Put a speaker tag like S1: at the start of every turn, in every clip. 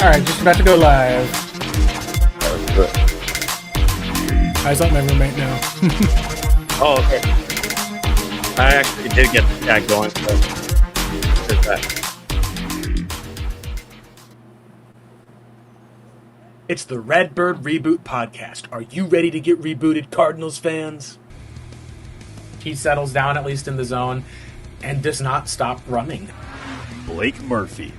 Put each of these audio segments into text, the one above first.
S1: Alright, just about to go live.
S2: Good.
S1: I let my roommate know.
S2: Oh, okay. I actually did get the tag going, so there's that.
S3: It's the Redbird Reboot podcast. Are you ready to get rebooted, Cardinals fans?
S1: He settles down, at least in the zone, and does not stop running.
S4: Blake Murphy.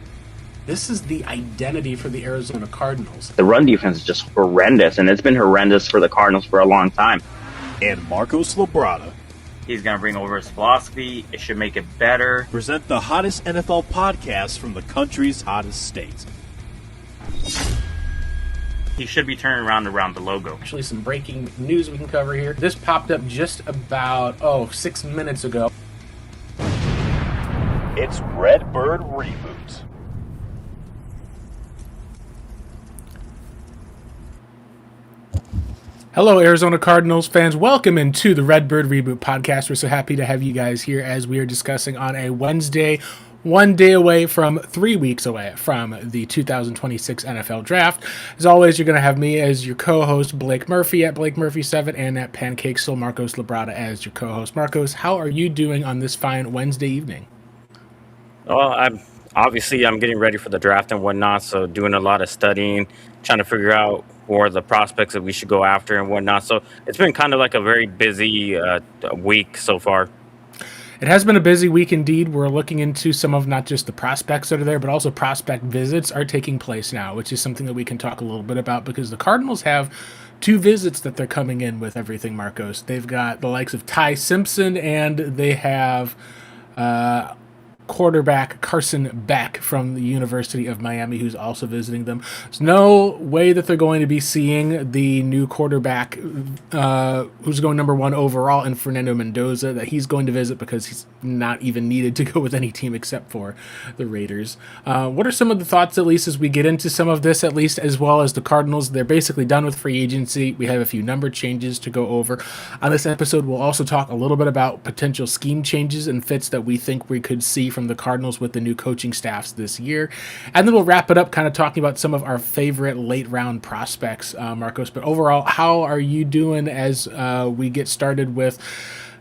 S1: This is the identity for the Arizona Cardinals.
S5: The run defense is just horrendous, and it's been horrendous for the Cardinals for a long time.
S4: And Marcos Labrada.
S6: He's going to bring over his philosophy. It should make it better.
S4: Present the hottest NFL podcast from the country's hottest state.
S6: He should be turning around the logo.
S1: Actually, some breaking news we can cover here. This popped up just about, 6 minutes ago.
S4: It's Redbird Reboot.
S1: Hello, Arizona Cardinals fans. Welcome into the Redbird Reboot podcast. We're so happy to have you guys here as we are discussing on a Wednesday, 1 day away from 3 weeks away from the 2026 NFL Draft. As always, you're going to have me as your co-host, Blake Murphy at Blake Murphy7, and at Pancake Soul Marcos Labrada as your co-host. Marcos, how are you doing on this fine Wednesday evening?
S2: Well, I'm getting ready for the draft and whatnot, so doing a lot of studying, trying to figure out who are the prospects that we should go after and whatnot. So it's been kind of like a very busy week so far.
S1: It has been a busy week indeed. We're looking into some of not just the prospects that are there, but also prospect visits are taking place now, which is something that we can talk a little bit about because the Cardinals have 2 visits that they're coming in with everything, Marcos. They've got the likes of Ty Simpson, and they have quarterback Carson Beck from the University of Miami, who's also visiting them. There's no way that they're going to be seeing the new quarterback who's going number 1 overall in Fernando Mendoza, that he's going to visit because he's not even needed to go with any team except for the Raiders. What are some of the thoughts, at least, as we get into some of this, at least, as well as the Cardinals? They're basically done with free agency. We have a few number changes to go over. On this episode, we'll also talk a little bit about potential scheme changes and fits that we think we could see from the Cardinals with the new coaching staffs this year. And then we'll wrap it up kind of talking about some of our favorite late round prospects, Marcos. But overall, how are you doing as we get started with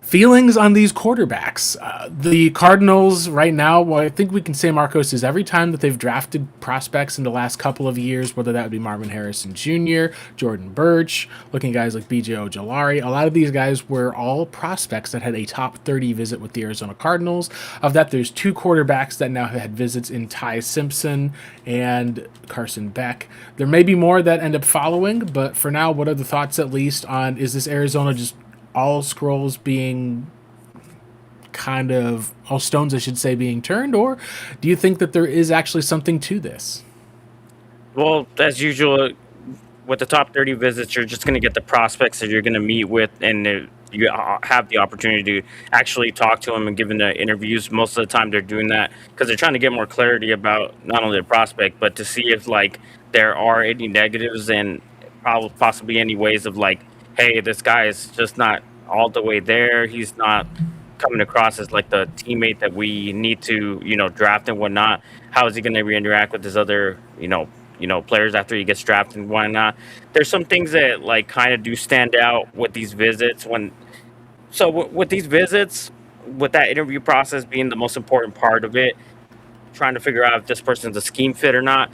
S1: feelings on these quarterbacks? The Cardinals right now, what I think we can say, Marcos, is every time that they've drafted prospects in the last couple of years, whether that would be Marvin Harrison Jr., Jordan Birch, looking at guys like B.J. Ojolari, a lot of these guys were all prospects that had a top 30 visit with the Arizona Cardinals. Of that, there's 2 quarterbacks that now have had visits in Ty Simpson and Carson Beck. There may be more that end up following, but for now, what are the thoughts, at least, on is this Arizona just all scrolls being all stones, I should say, being turned, or do you think that there is actually something to this?
S2: Well, as usual, with the top 30 visits, you're just going to get the prospects that you're going to meet with, and you have the opportunity to actually talk to them and give them the interviews. Most of the time they're doing that because they're trying to get more clarity about not only the prospect, but to see if there are any negatives and possibly any ways of hey, this guy is just not all the way there. He's not coming across as the teammate that we need to, draft and whatnot. How is he going to interact with his other, players after he gets drafted and whatnot? There's some things that kind of do stand out with these visits. With these visits, with that interview process being the most important part of it, trying to figure out if this person's a scheme fit or not.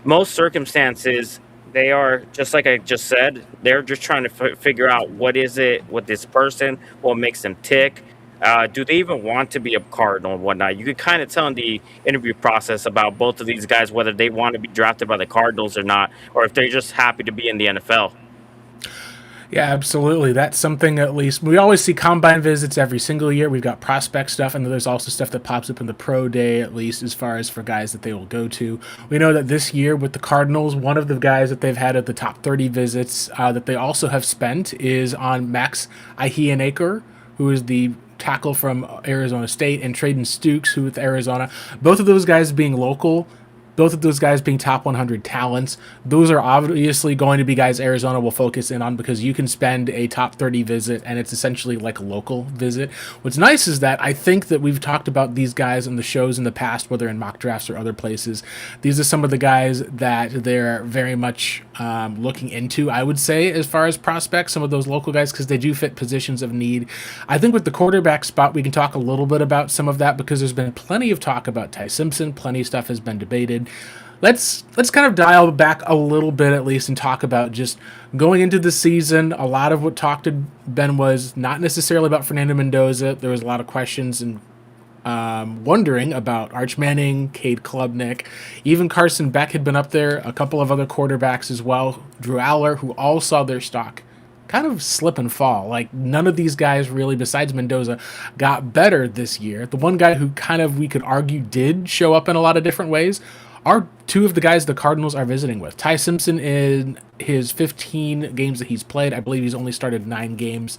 S2: Most circumstances, they are, just like I just said, they're just trying to figure out what is it with this person, what makes them tick. Do they even want to be a Cardinal and whatnot? You could kind of tell in the interview process about both of these guys whether they want to be drafted by the Cardinals or not, or if they're just happy to be in the NFL.
S1: Yeah, absolutely. That's something, at least, we always see combine visits every single year. We've got prospect stuff, and then there's also stuff that pops up in the pro day, at least as far as for guys that they will go to. We know that this year with the Cardinals, one of the guys that they've had at the top 30 visits that they also have spent is on Max Ihianaker, who is the tackle from Arizona State, and Traden Stukes, who with Arizona. Both of those guys being local both of those guys being top 100 talents. Those are obviously going to be guys Arizona will focus in on because you can spend a top 30 visit and it's essentially like a local visit. What's nice is that I think that we've talked about these guys in the shows in the past, whether in mock drafts or other places. These are some of the guys that they're very much looking into, I would say, as far as prospects, some of those local guys, because they do fit positions of need. I think with the quarterback spot, we can talk a little bit about some of that because there's been plenty of talk about Ty Simpson. Plenty of stuff has been debated. Let's kind of dial back a little bit at least and talk about just going into the season. A lot of what talked to Ben was not necessarily about Fernando Mendoza. There was a lot of questions and wondering about Arch Manning, Cade Klubnik, even Carson Beck had been up there, a couple of other quarterbacks as well, Drew Aller, who all saw their stock kind of slip and fall. Like none of these guys really, besides Mendoza, got better this year. The one guy who kind of we could argue did show up in a lot of different ways are two of the guys the Cardinals are visiting with. Ty Simpson, in his 15 games that he's played, I believe he's only started 9 games.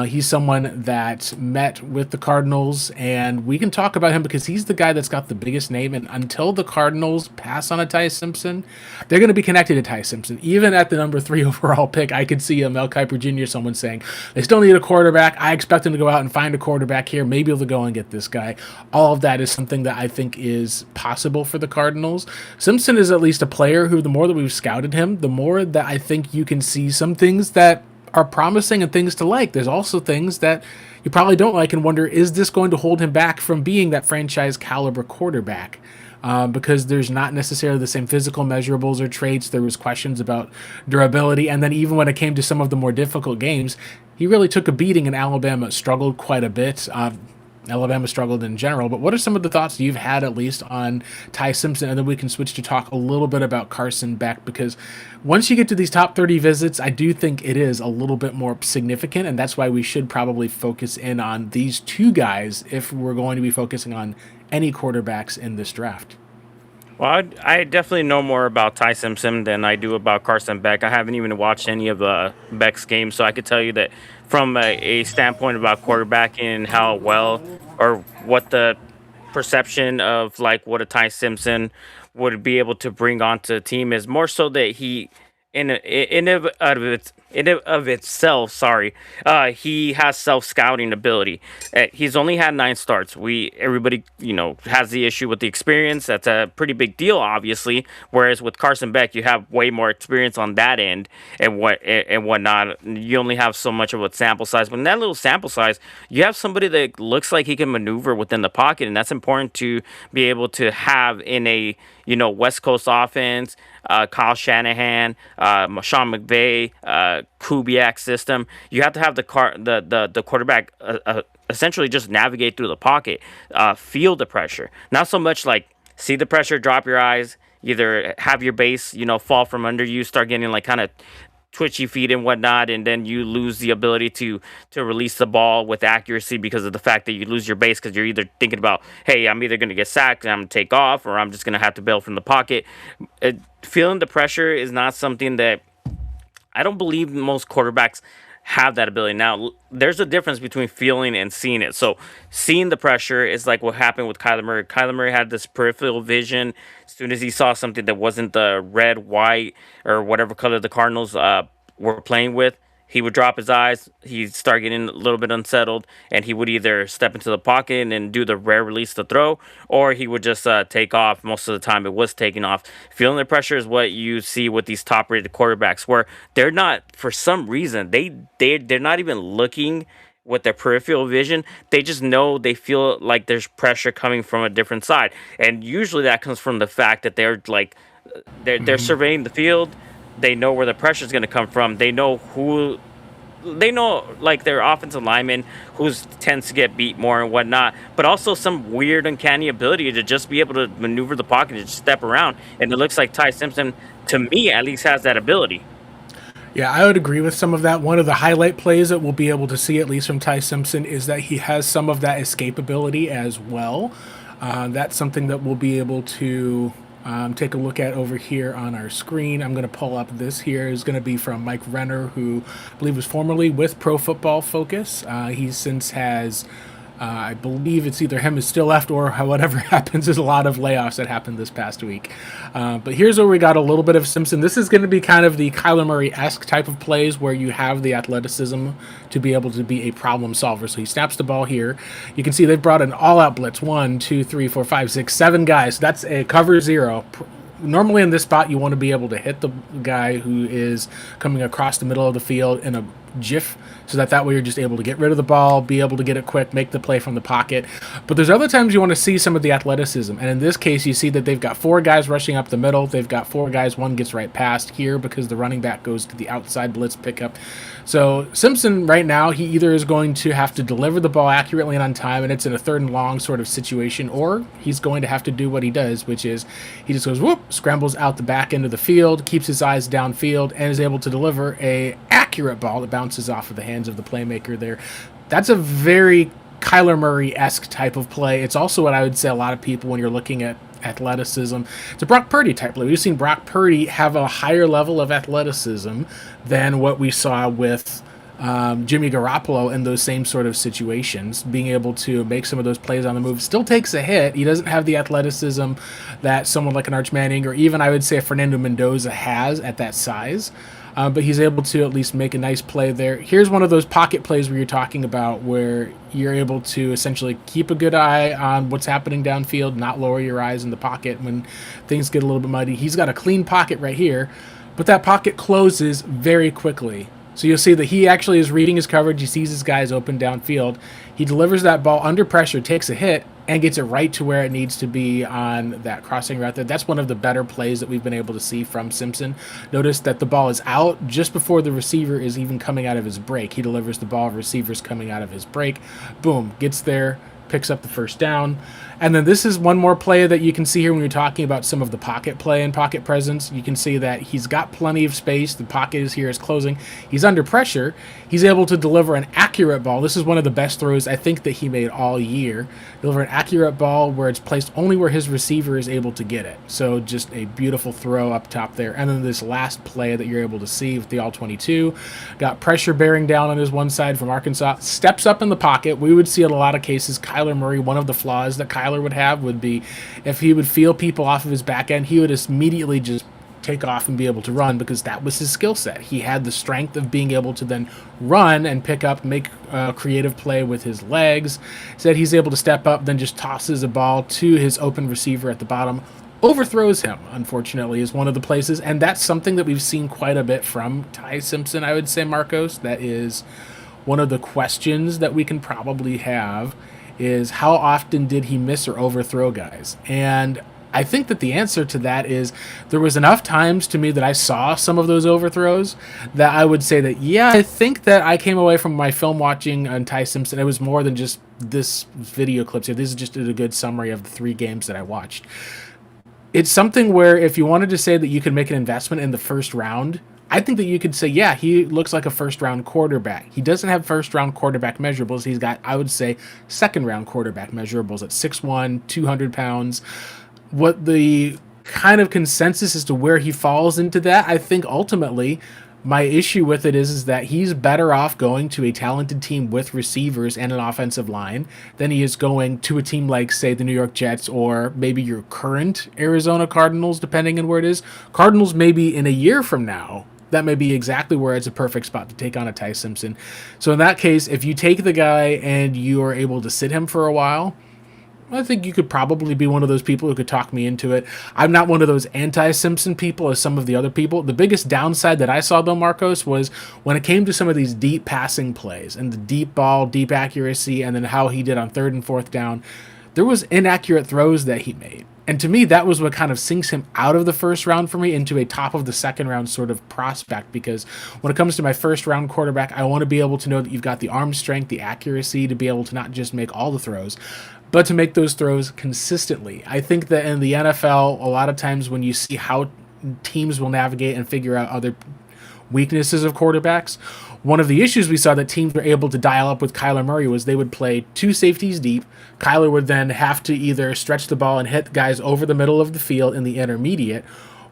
S1: He's someone that met with the Cardinals, and we can talk about him because he's the guy that's got the biggest name. And until the Cardinals pass on a Ty Simpson, they're going to be connected to Ty Simpson. Even at the number 3 overall pick, I could see Mel Kiper Jr., someone saying, they still need a quarterback. I expect them to go out and find a quarterback here. Maybe they'll go and get this guy. All of that is something that I think is possible for the Cardinals. Simpson is at least a player who, the more that we've scouted him, the more that I think you can see some things that are promising and things to like. There's also things that you probably don't like and wonder, is this going to hold him back from being that franchise caliber quarterback? Because there's not necessarily the same physical measurables or traits. There was questions about durability. And then even when it came to some of the more difficult games, he really took a beating, and Alabama struggled quite a bit. Alabama struggled in general, but what are some of the thoughts you've had at least on Ty Simpson? And then we can switch to talk a little bit about Carson Beck, because once you get to these top 30 visits, I do think it is a little bit more significant, and that's why we should probably focus in on these two guys if we're going to be focusing on any quarterbacks in this draft.
S2: Well, I definitely know more about Ty Simpson than I do about Carson Beck. I haven't even watched any of Beck's games, so I could tell you that from a standpoint about quarterbacking and how well or what the perception of like what a Ty Simpson would be able to bring onto the team is more so that he of itself, he has self-scouting ability. He's only had 9 starts. Everybody, has the issue with the experience. That's a pretty big deal, obviously. Whereas with Carson Beck, you have way more experience on that end and whatnot. You only have so much of a sample size. But in that little sample size, you have somebody that looks like he can maneuver within the pocket, and that's important to be able to have in a West Coast offense. Kyle Shanahan, Sean McVay, Kubiak system. You have to have the quarterback essentially just navigate through the pocket, feel the pressure. Not so much like see the pressure, drop your eyes, either have your base, fall from under you, start getting like kind of twitchy feet and whatnot, and then you lose the ability to release the ball with accuracy because of the fact that you lose your base because you're either thinking about, hey, I'm either going to get sacked and I'm going to take off, or I'm just going to have to bail from the pocket. Feeling the pressure is not something that I don't believe most quarterbacks have that ability. Now, there's a difference between feeling and seeing it. So seeing the pressure is like what happened with Kyler Murray. Kyler Murray had this peripheral vision. As soon as he saw something that wasn't the red, white, or whatever color the Cardinals were playing with, he would drop his eyes, he'd start getting a little bit unsettled, and he would either step into the pocket and do the rare release to throw, or he would just take off. Most of the time it was taking off. Feeling the pressure is what you see with these top-rated quarterbacks, where they're not, for some reason, they're not even looking with their peripheral vision. They just know, they feel like there's pressure coming from a different side. And usually that comes from the fact that they're surveying the field. They know where the pressure is going to come from. They know like their offensive lineman who tends to get beat more and whatnot, but also some weird uncanny ability to just be able to maneuver the pocket and just step around. And it looks like Ty Simpson, to me at least, has that ability.
S1: Yeah, I would agree with some of that. One of the highlight plays that we'll be able to see, at least from Ty Simpson, is that he has some of that escapability as well. That's something that we'll be able to take a look at over here on our screen. I'm going to pull up this here. Is going to be from Mike Renner, who I believe was formerly with Pro Football Focus. He since has I believe it's either him is still left or whatever happens. There's a lot of layoffs that happened this past week. But here's where we got a little bit of Simpson. This is going to be kind of the Kyler Murray-esque type of plays where you have the athleticism to be able to be a problem solver. So he snaps the ball here. You can see they've brought an all-out blitz. 1, 2, 3, 4, 5, 6, 7 guys. That's a cover 0. Normally in this spot, you want to be able to hit the guy who is coming across the middle of the field in a jiff, so that way you're just able to get rid of the ball, be able to get it quick, make the play from the pocket. But there's other times you want to see some of the athleticism, and in this case, you see that they've got 4 guys rushing up the middle. They've got 4 guys. One gets right past here because the running back goes to the outside blitz pickup. So Simpson right now, he either is going to have to deliver the ball accurately and on time, and it's in a 3rd and long sort of situation, or he's going to have to do what he does, which is he just goes whoop, scrambles out the back end of the field, keeps his eyes downfield, and is able to deliver a accurate ball that bounces off of the hands of the playmaker there. That's a very Kyler Murray-esque type of play. It's also what I would say a lot of people, when you're looking at athleticism, it's a Brock Purdy type play. We've seen Brock Purdy have a higher level of athleticism than what we saw with Jimmy Garoppolo in those same sort of situations, being able to make some of those plays on the move. Still takes a hit. He doesn't have the athleticism that someone like an Arch Manning or even, I would say, a Fernando Mendoza has at that size. But he's able to at least make a nice play there. Here's one of those pocket plays where you're talking about where you're able to essentially keep a good eye on what's happening downfield, not lower your eyes in the pocket when things get a little bit muddy. He's got a clean pocket right here, but that pocket closes very quickly. So you'll see that he actually is reading his coverage. He sees his guys open downfield. He delivers that ball under pressure, takes a hit, and gets it right to where it needs to be on that crossing route there. That's one of the better plays that we've been able to see from Simpson. Notice that the ball is out just before the receiver is even coming out of his break. He delivers the ball, receiver's coming out of his break. Boom, gets there, picks up the first down. And then this is one more play that you can see here when you're talking about some of the pocket play and pocket presence. You can see that he's got plenty of space. The pocket is here, is closing. He's under pressure. He's able to deliver an accurate ball. This is one of the best throws I think that he made all year. Deliver an accurate ball where it's placed only where his receiver is able to get it. So just a beautiful throw up top there. And then this last play that you're able to see with the all-22. Got pressure bearing down on his one side from Arkansas. Steps up in the pocket. We would see in a lot of cases Kyler Murray, one of the flaws that Kyler would have would be if he would feel people off of his back end, he would immediately just take off and be able to run because that was his skill set. He had the strength of being able to then run and pick up, make a creative play with his legs. Said he's able to step up, then just tosses a ball to his open receiver at the bottom. Overthrows him, unfortunately, is one of the places, and that's something that we've seen quite a bit from Ty Simpson, I would say, Marcos. That is one of the questions that we can probably have is how often did he miss or overthrow guys? And I think that the answer to that is there was enough times to me that I saw some of those overthrows that I would say that, yeah, I think that I came away from my film watching on Ty Simpson. It was more than just this video clips here. This is just a good summary of the 3 games that I watched. It's something where if you wanted to say that you could make an investment in the first round, I think that you could say, yeah, he looks like a first-round quarterback. He doesn't have first-round quarterback measurables. He's got, I would say, second-round quarterback measurables at 6'1", 200 pounds. What the kind of consensus as to where he falls into that, I think ultimately my issue with it is that he's better off going to a talented team with receivers and an offensive line than he is going to a team like, say, the New York Jets or maybe your current Arizona Cardinals, depending on where it is. Cardinals maybe in a year from now, that may be exactly where it's a perfect spot to take on a Ty Simpson. So in that case, if you take the guy and you are able to sit him for a while, I think you could probably be one of those people who could talk me into it. I'm not one of those anti-Simpson people as some of the other people. The biggest downside that I saw, though, Marcos, was when it came to some of these deep passing plays and the deep ball, deep accuracy, and then how he did on 3rd and 4th down, there was inaccurate throws that he made. And to me, that was what kind of sinks him out of the first round for me into a top of the second round sort of prospect. Because when it comes to my first round quarterback, I want to be able to know that you've got the arm strength, the accuracy to be able to not just make all the throws, but to make those throws consistently. I think that in the NFL, a lot of times when you see how teams will navigate and figure out other weaknesses of quarterbacks, one of the issues we saw that teams were able to dial up with Kyler Murray was they would play 2 safeties deep. Kyler would then have to either stretch the ball and hit guys over the middle of the field in the intermediate,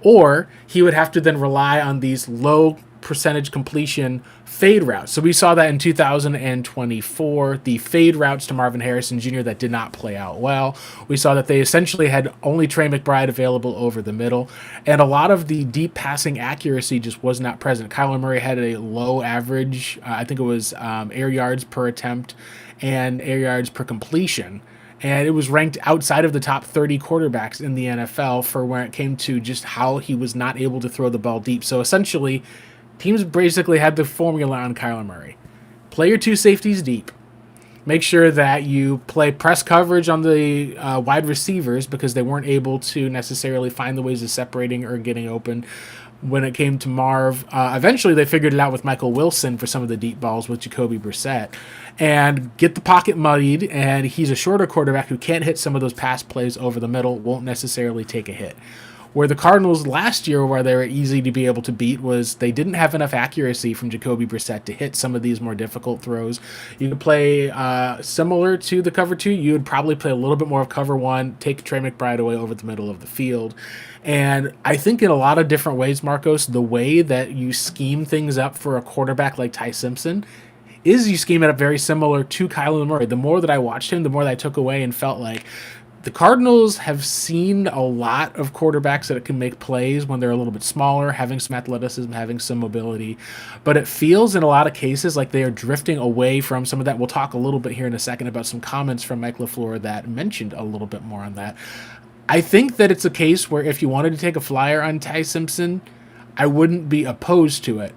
S1: or he would have to then rely on these low percentage completion fade routes. So we saw that in 2024, the fade routes to Marvin Harrison Jr. that did not play out well. We saw that they essentially had only Trey McBride available over the middle, and a lot of the deep passing accuracy just was not present. Kyler Murray had a low average, I think it was air yards per attempt and air yards per completion. And it was ranked outside of the top 30 quarterbacks in the NFL for when it came to just how he was not able to throw the ball deep. So essentially, teams basically had the formula on Kyler Murray. Play your two safeties deep. Make sure that you play press coverage on the wide receivers because they weren't able to necessarily find the ways of separating or getting open. When it came to Marv, eventually they figured it out with Michael Wilson for some of the deep balls with Jacoby Brissett. And get the pocket muddied, and he's a shorter quarterback who can't hit some of those pass plays over the middle, won't necessarily take a hit. Where the Cardinals last year, where they were easy to be able to beat, was they didn't have enough accuracy from Jacoby Brissett to hit some of these more difficult throws. You could play similar to the cover 2. You would probably play a little bit more of cover 1, take Trey McBride away over the middle of the field. And I think in a lot of different ways, Marcos, the way that you scheme things up for a quarterback like Ty Simpson is you scheme it up very similar to Kyler Murray. The more that I watched him, the more that I took away and felt like the Cardinals have seen a lot of quarterbacks that can make plays when they're a little bit smaller, having some athleticism, having some mobility. But it feels in a lot of cases like they are drifting away from some of that. We'll talk a little bit here in a second about some comments from Mike LaFleur that mentioned a little bit more on that. I think that it's a case where if you wanted to take a flyer on Ty Simpson, I wouldn't be opposed to it.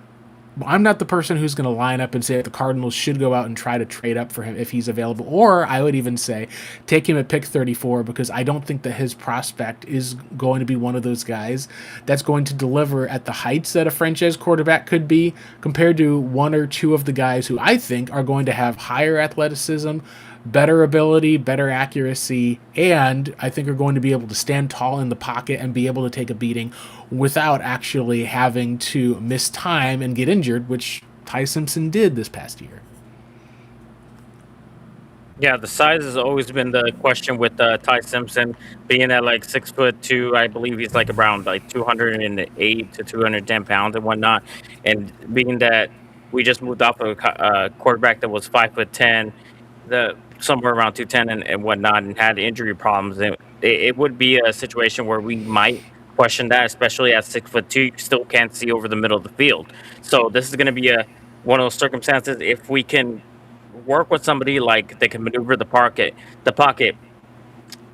S1: I'm not the person who's going to line up and say that the Cardinals should go out and try to trade up for him if he's available. Or I would even say take him at pick 34 because I don't think that his prospect is going to be one of those guys that's going to deliver at the heights that a franchise quarterback could be compared to one or two of the guys who I think are going to have higher athleticism, better ability, better accuracy, and I think are going to be able to stand tall in the pocket and be able to take a beating without actually having to miss time and get injured, which Ty Simpson did this past year.
S2: Yeah, the size has always been the question with Ty Simpson being at like 6'2". I believe he's like around like 208 to 210 pounds and whatnot. And being that we just moved off of a quarterback that was 5'10", somewhere around 210 and whatnot, and had injury problems, it would be a situation where we might question that, especially at 6'2". You still can't see over the middle of the field. So this is going to be one of those circumstances. If we can work with somebody like they can maneuver the pocket,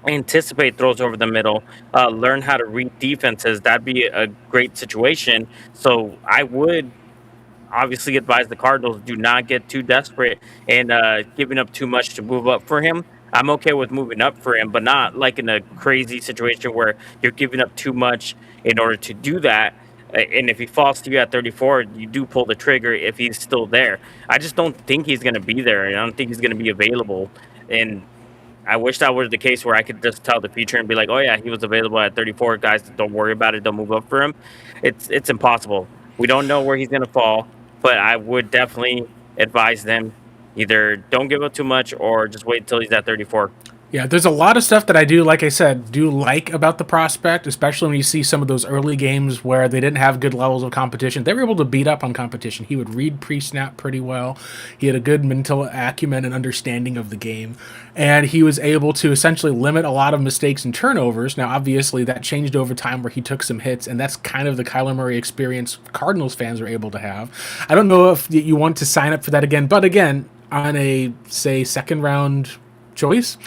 S2: anticipate throws over the middle, learn how to read defenses, that'd be a great situation. So I would obviously advise the Cardinals do not get too desperate and giving up too much to move up for him. I'm okay with moving up for him, but not like in a crazy situation where you're giving up too much in order to do that. And if he falls to you at 34, you do pull the trigger if he's still there. I just don't think he's going to be there. I don't think he's going to be available. And I wish that was the case where I could just tell the future and be like, oh, yeah, he was available at 34. Guys, don't worry about it. Don't move up for him. It's impossible. We don't know where he's going to fall, but I would definitely advise them either don't give up too much or just wait until he's at 34.
S1: Yeah, there's a lot of stuff that I do, like I said, like about the prospect, especially when you see some of those early games where they didn't have good levels of competition. They were able to beat up on competition. He would read pre-snap pretty well. He had a good mental acumen and understanding of the game. And he was able to essentially limit a lot of mistakes and turnovers. Now, obviously, that changed over time where he took some hits, and that's kind of the Kyler Murray experience Cardinals fans are able to have. I don't know if you want to sign up for that again, but again, on a, say, second-round choice,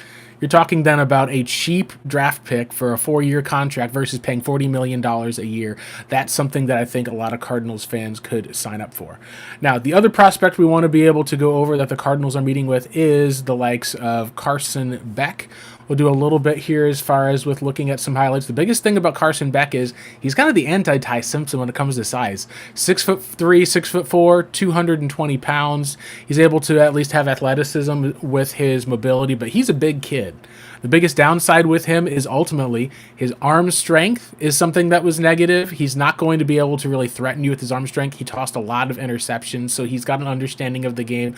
S1: you're talking then about a cheap draft pick for a 4-year contract versus paying $40 million a year. That's something that I think a lot of Cardinals fans could sign up for. Now, the other prospect we want to be able to go over that the Cardinals are meeting with is the likes of Carson Beck. We'll do a little bit here as far as with looking at some highlights. The biggest thing about Carson Beck is he's kind of the anti-Ty Simpson when it comes to size. 6'3", 6'4", 220 pounds. He's able to at least have athleticism with his mobility, but he's a big kid. The biggest downside with him is ultimately his arm strength is something that was negative. He's not going to be able to really threaten you with his arm strength. He tossed a lot of interceptions, so he's got an understanding of the game.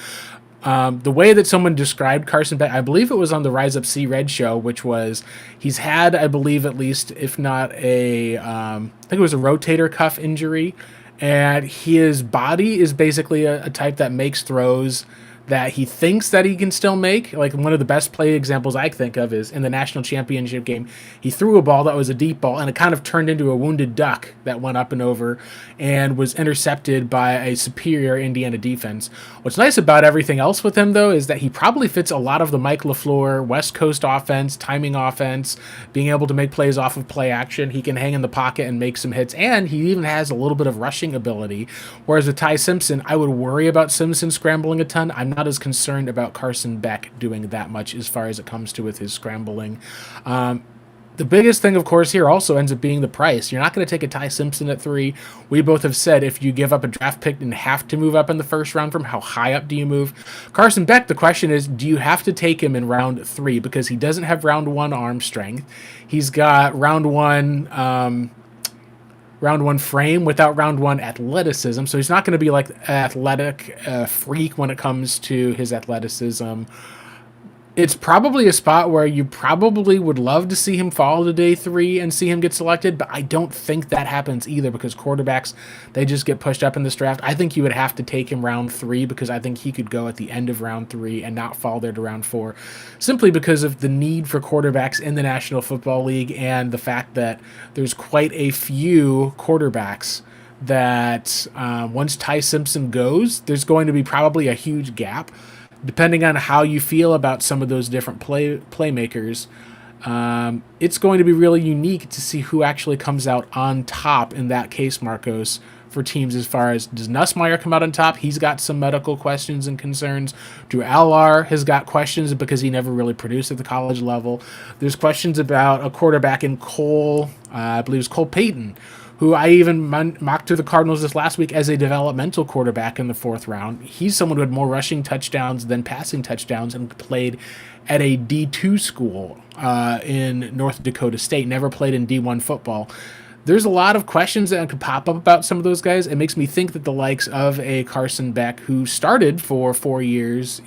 S1: The way that someone described Carson Beck, I believe it was on the Rise Up C Red show, which was he's had, I believe, at least, if not I think it was a rotator cuff injury. And his body is basically a type that makes throws that he thinks that he can still make. Like one of the best play examples I think of is in the national championship game. He threw a ball that was a deep ball, and it kind of turned into a wounded duck that went up and over and was intercepted by a superior Indiana defense. What's nice about everything else with him, though, is that he probably fits a lot of the Mike LaFleur West Coast offense, timing offense, being able to make plays off of play action. He can hang in the pocket and make some hits, and he even has a little bit of rushing ability. Whereas with Ty Simpson, I would worry about Simpson scrambling a ton. I'm not as concerned about Carson Beck doing that much as far as it comes to with his scrambling. The biggest thing, of course, here also ends up being the price. You're not going to take a Ty Simpson at 3. We both have said if you give up a draft pick and have to move up in the first round from, how high up do you move? Carson Beck, the question is, do you have to take him in round 3? Because he doesn't have round 1 arm strength. He's got round 1 frame without round 1 athleticism. So he's not going to be like an athletic freak when it comes to his athleticism. It's probably a spot where you probably would love to see him fall to day 3 and see him get selected, but I don't think that happens either because quarterbacks, they just get pushed up in this draft. I think you would have to take him round 3 because I think he could go at the end of round 3 and not fall there to round 4, simply because of the need for quarterbacks in the National Football League and the fact that there's quite a few quarterbacks that once Ty Simpson goes, there's going to be probably a huge gap. Depending on how you feel about some of those different playmakers, it's going to be really unique to see who actually comes out on top in that case, Marcos, for teams as far as does Nussmeier come out on top? He's got some medical questions and concerns. Drew Allar has got questions because he never really produced at the college level. There's questions about a quarterback in Cole, I believe it's Cole Payton, who I even mocked to the Cardinals this last week as a developmental quarterback in the 4th round. He's someone who had more rushing touchdowns than passing touchdowns and played at a D2 school in North Dakota State, never played in D1 football. There's a lot of questions that could pop up about some of those guys. It makes me think that the likes of a Carson Beck, who started for 4 years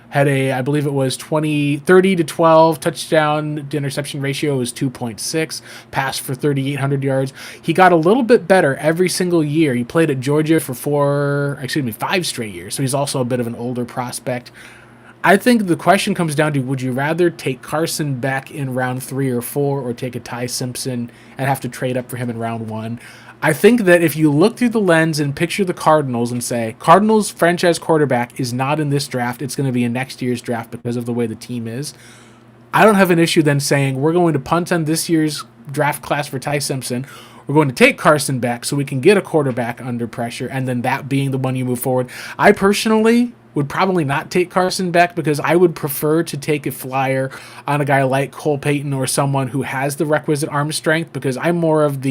S1: had a, I believe it was 30 to 12 touchdown to interception ratio was 2.6, passed for 3,800 yards. He got a little bit better every single year. He played at Georgia for 5 straight years. So he's also a bit of an older prospect. I think the question comes down to, would you rather take Carson Beck in round 3 or 4 or take a Ty Simpson and have to trade up for him in round 1? I think that if you look through the lens and picture the Cardinals and say, Cardinals franchise quarterback is not in this draft, it's going to be in next year's draft because of the way the team is, I don't have an issue then saying we're going to punt on this year's draft class for Ty Simpson. We're going to take Carson Beck so we can get a quarterback under pressure, and then that being the one you move forward. I personally would probably not take Carson Beck because I would prefer to take a flyer on a guy like Cole Payton or someone who has the requisite arm strength, because I'm more of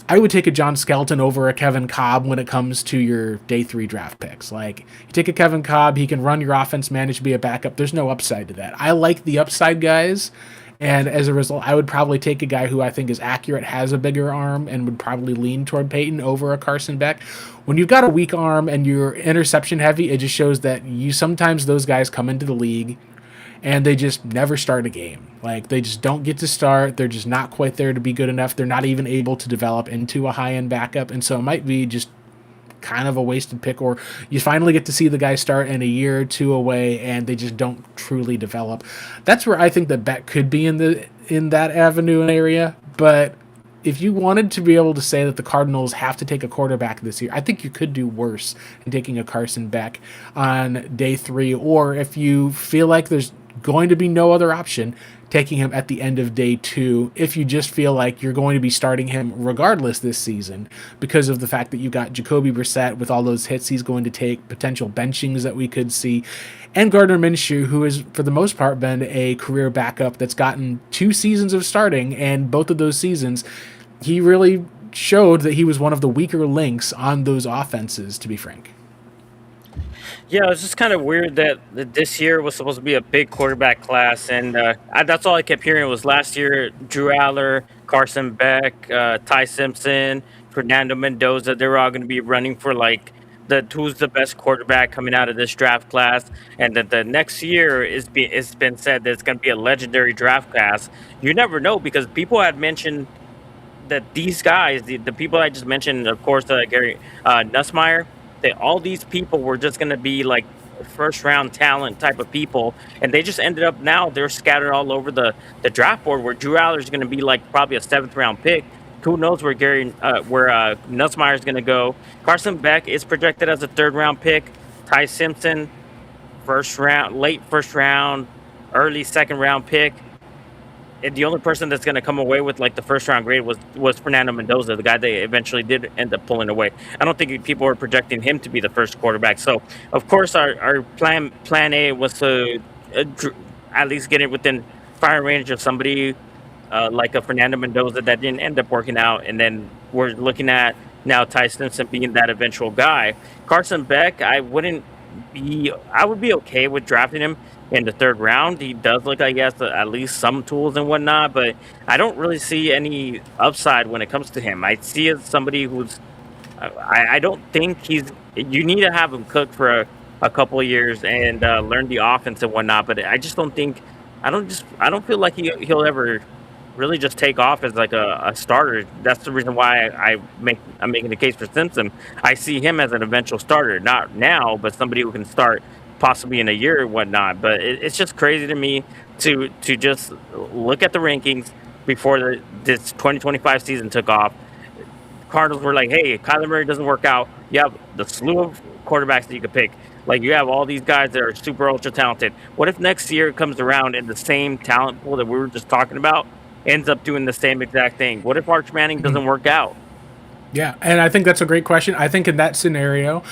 S1: I would take a John Skelton over a Kevin Cobb when it comes to your day 3 draft picks. Like, you take a Kevin Cobb, he can run your offense, manage to be a backup. There's no upside to that. I like the upside guys, and as a result, I would probably take a guy who I think is accurate, has a bigger arm, and would probably lean toward Payton over a Carson Beck. When you've got a weak arm and you're interception heavy, it just shows that sometimes those guys come into the league and they just never start a game. Like, they just don't get to start. They're just not quite there to be good enough. They're not even able to develop into a high-end backup, and so it might be just kind of a wasted pick, or you finally get to see the guy start in a year or 2 away, and they just don't truly develop. That's where I think the bet could be in that avenue and area, but if you wanted to be able to say that the Cardinals have to take a quarterback this year, I think you could do worse in taking a Carson Beck on day 3, or if you feel like there's going to be no other option, taking him at the end of day 2 if you just feel like you're going to be starting him regardless this season because of the fact that you got Jacoby Brissett with all those hits he's going to take, potential benchings that we could see, and Gardner Minshew, who has for the most part been a career backup that's gotten 2 seasons of starting, and both of those seasons he really showed that he was one of the weaker links on those offenses, to be frank.
S2: Yeah, it's just kind of weird that this year was supposed to be a big quarterback class, and that's all I kept hearing was last year, Drew Aller, Carson Beck, Ty Simpson, Fernando Mendoza, they were all going to be running for like who's the best quarterback coming out of this draft class, and that the next year it's been said that it's going to be a legendary draft class. You never know, because people had mentioned that these guys, the people I just mentioned, of course, Gary Nussmeyer, that all these people were just going to be like first round talent type of people, and they just ended up now they're scattered all over the draft board. Where Drew Aller is going to be like probably a seventh round pick. Who knows where Nussmeyer is going to go? Carson Beck is projected as a third round pick. Ty Simpson, first round, late first round, early second round pick. And the only person that's going to come away with like the first round grade was Fernando Mendoza, the guy they eventually did end up pulling away. I don't think people were projecting him to be the first quarterback. So of course our plan A was to at least get it within fire range of somebody like a Fernando Mendoza that didn't end up working out, and then we're looking at now Ty Simpson being that eventual guy. Carson Beck, I would be okay with drafting him in the third round. He does look like he has at least some tools and whatnot, but I don't really see any upside when it comes to him. I see as somebody who's, I don't think you need to have him cook for a couple of years and learn the offense and whatnot, but I just don't think, I don't feel like he'll ever really just take off as like a starter. That's the reason why I'm making the case for Simpson. I see him as an eventual starter, not now, but somebody who can start possibly in a year or whatnot. But it's just crazy to me to just look at the rankings before this 2025 season took off. Cardinals were like, hey, Kyler Murray doesn't work out. You have the slew of quarterbacks that you could pick. Like, you have all these guys that are super ultra talented. What if next year comes around and the same talent pool that we were just talking about ends up doing the same exact thing? What if Arch Manning doesn't work out?
S1: Yeah, and I think that's a great question. I think in that scenario,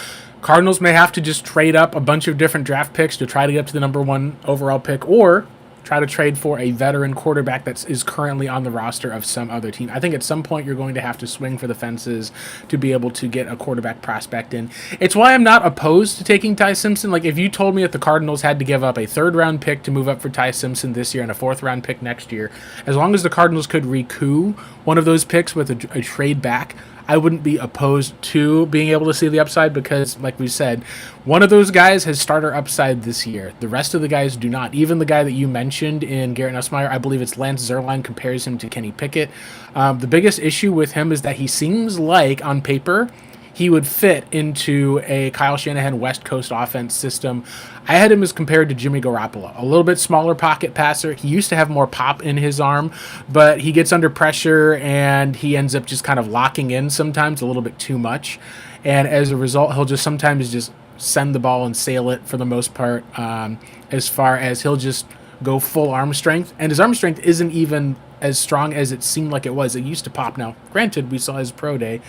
S1: Cardinals may have to just trade up a bunch of different draft picks to try to get up to the number one overall pick, or try to trade for a veteran quarterback that is currently on the roster of some other team. I think at some point you're going to have to swing for the fences to be able to get a quarterback prospect in. It's why I'm not opposed to taking Ty Simpson. Like, if you told me that the Cardinals had to give up a third-round pick to move up for Ty Simpson this year and a fourth-round pick next year, as long as the Cardinals could recoup one of those picks with a trade back, I wouldn't be opposed to being able to see the upside, because, like we said, one of those guys has starter upside this year. The rest of the guys do not. Even the guy that you mentioned in Garrett Nussmeyer, I believe it's Lance Zierlein, compares him to Kenny Pickett. The biggest issue with him is that he seems like, on paper, he would fit into a Kyle Shanahan West Coast offense system. I had him as compared to Jimmy Garoppolo, a little bit smaller pocket passer. He used to have more pop in his arm, but he gets under pressure and he ends up just kind of locking in sometimes a little bit too much. And as a result, he'll just sometimes just send the ball and sail it for the most part, as far as he'll just go full arm strength. And his arm strength isn't even as strong as it seemed like it was. It used to pop. Now, granted, we saw his pro day.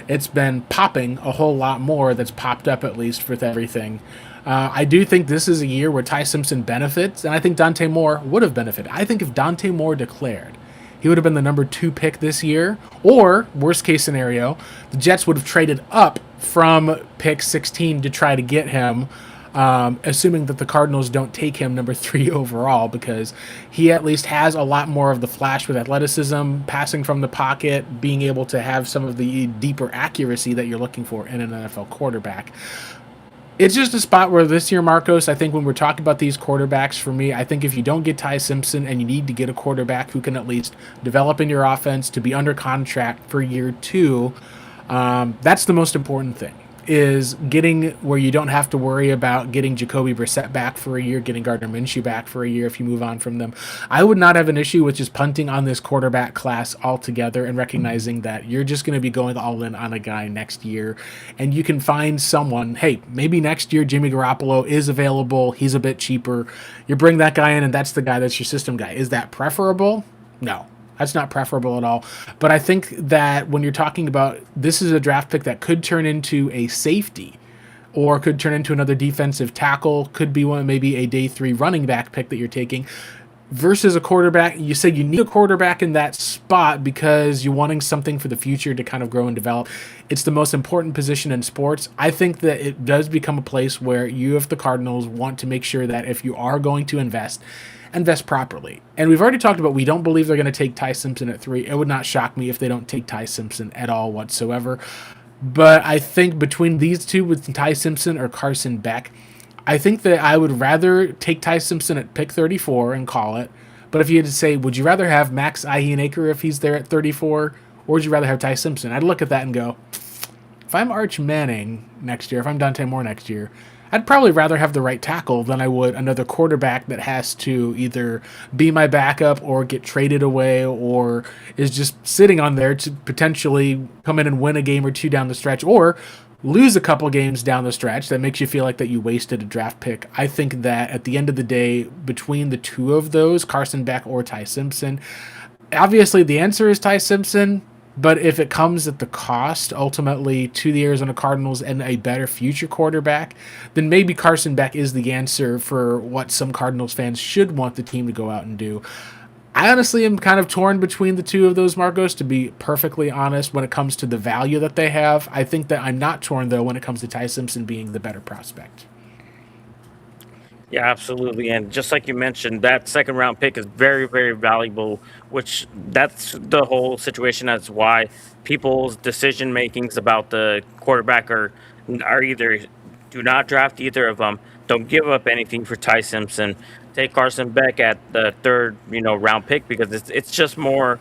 S1: It's been popping a whole lot more. That's popped up, at least, with everything. I do think this is a year where Ty Simpson benefits, and I think Dante Moore would have benefited. I think if Dante Moore declared, he would have been the number 2 pick this year, or, worst case scenario, the Jets would have traded up from pick 16 to try to get him, assuming that the Cardinals don't take him number 3 overall, because he at least has a lot more of the flash with athleticism, passing from the pocket, being able to have some of the deeper accuracy that you're looking for in an NFL quarterback. It's just a spot where this year, Marcos, I think when we're talking about these quarterbacks, for me, I think if you don't get Ty Simpson and you need to get a quarterback who can at least develop in your offense to be under contract for year 2, that's the most important thing, is getting where you don't have to worry about getting Jacoby Brissett back for a year, getting Gardner Minshew back for a year if you move on from them. I would not have an issue with just punting on this quarterback class altogether and recognizing that you're just going to be going all in on a guy next year, and you can find someone, hey, maybe next year Jimmy Garoppolo is available, he's a bit cheaper, you bring that guy in and that's the guy that's your system guy. Is that preferable? No. That's not preferable at all. But I think that when you're talking about, this is a draft pick that could turn into a safety or could turn into another defensive tackle, could be one, maybe a day 3 running back pick that you're taking, versus a quarterback. You say you need a quarterback in that spot because you're wanting something for the future to kind of grow and develop. It's the most important position in sports. I think that it does become a place where you, if the Cardinals, want to make sure that if you are going to invest properly. And we've already talked about, we don't believe they're going to take Ty Simpson at 3. It would not shock me if they don't take Ty Simpson at all whatsoever. But I think between these two, with Ty Simpson or Carson Beck, I think that I would rather take Ty Simpson at pick 34 and call it. But if you had to say, would you rather have Max Ihienaker if he's there at 34, or would you rather have Ty Simpson? I'd look at that and go, if I'm Arch Manning next year, if I'm Dante Moore next year, I'd probably rather have the right tackle than I would another quarterback that has to either be my backup or get traded away or is just sitting on there to potentially come in and win a game or two down the stretch or lose a couple games down the stretch that makes you feel like that you wasted a draft pick. I think that at the end of the day, between the two of those, Carson Beck or Ty Simpson, obviously the answer is Ty Simpson. But if it comes at the cost, ultimately, to the Arizona Cardinals and a better future quarterback, then maybe Carson Beck is the answer for what some Cardinals fans should want the team to go out and do. I honestly am kind of torn between the two of those, Marcos, to be perfectly honest, when it comes to the value that they have. I think that I'm not torn, though, when it comes to Ty Simpson being the better prospect.
S2: Yeah, absolutely. And just like you mentioned, that second round pick is very, very valuable, which that's the whole situation. That's why people's decision makings about the quarterback are either do not draft either of them, don't give up anything for Ty Simpson, take Carson Beck at the third, round pick because it's just more.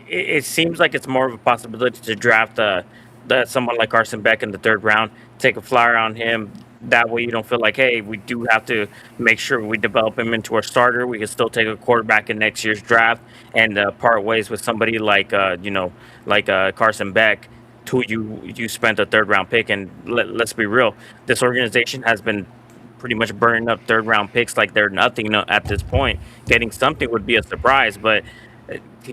S2: It seems like it's more of a possibility to draft someone like Carson Beck in the third round, take a flyer on him. That way you don't feel like, hey, we do have to make sure we develop him into a starter. We can still take a quarterback in next year's draft and part ways with somebody like, Carson Beck, who you spent a third round pick. And let's be real, this organization has been pretty much burning up third round picks like they're nothing at this point. Getting something would be a surprise, but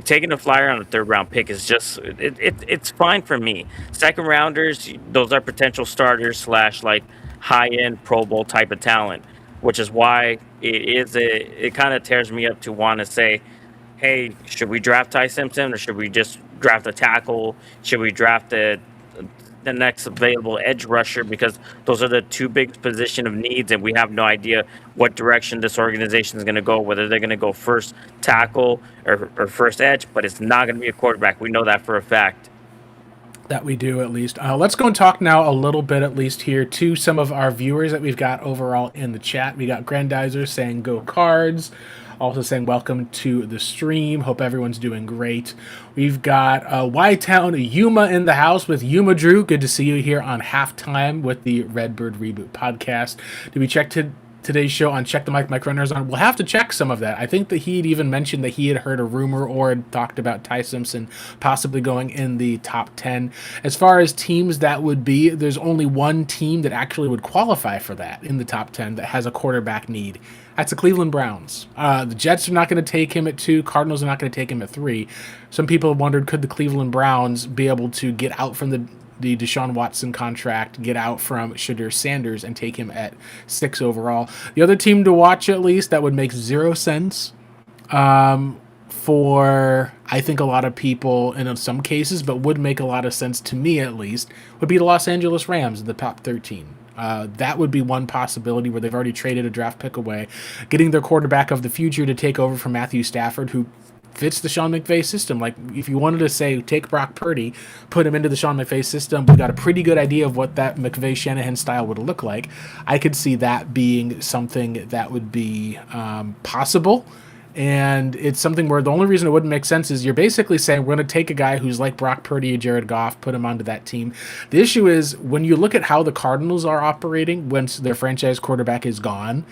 S2: taking a flyer on a third round pick is just it's fine for me. Second rounders, those are potential starters slash like high end Pro Bowl type of talent, which is why it kind of tears me up to want to say, hey, should we draft Ty Simpson or should we just draft a tackle? Should we draft the next available edge rusher, because those are the two big position of needs, and we have no idea what direction this organization is going to go, whether they're going to go first tackle or first edge, but it's not going to be a quarterback. We know that for a fact.
S1: That we do, at least. Let's go and talk now a little bit, at least here, to some of our viewers that we've got overall in the chat. We got Grandizer saying go Cards, also saying welcome to the stream. Hope everyone's doing great. We've got Y-Town Yuma in the house with Yuma Drew. Good to see you here on Halftime with the Redbird Reboot podcast. Did we check today's show on Check the Mic? Mike Runners on. We'll have to check some of that. I think that he'd even mentioned that he had heard a rumor or had talked about Ty Simpson possibly going in the top 10. As far as teams that would be, there's only one team that actually would qualify for that in the top 10 that has a quarterback need. That's the Cleveland Browns. The Jets are not going to take him at 2. Cardinals are not going to take him at 3. Some people have wondered, could the Cleveland Browns be able to get out from the Deshaun Watson contract, get out from Shadur Sanders, and take him at 6 overall. The other team to watch, at least, that would make zero sense for, I think, a lot of people, and in some cases, but would make a lot of sense to me, at least, would be the Los Angeles Rams in the top 13. That would be one possibility where they've already traded a draft pick away, getting their quarterback of the future to take over from Matthew Stafford, who fits the Sean McVay system. Like, if you wanted to say, take Brock Purdy, put him into the Sean McVay system, we got a pretty good idea of what that McVay-Shanahan style would look like. I could see that being something that would be possible. And it's something where the only reason it wouldn't make sense is you're basically saying we're going to take a guy who's like Brock Purdy or Jared Goff, put him onto that team. The issue is when you look at how the Cardinals are operating once their franchise quarterback is gone,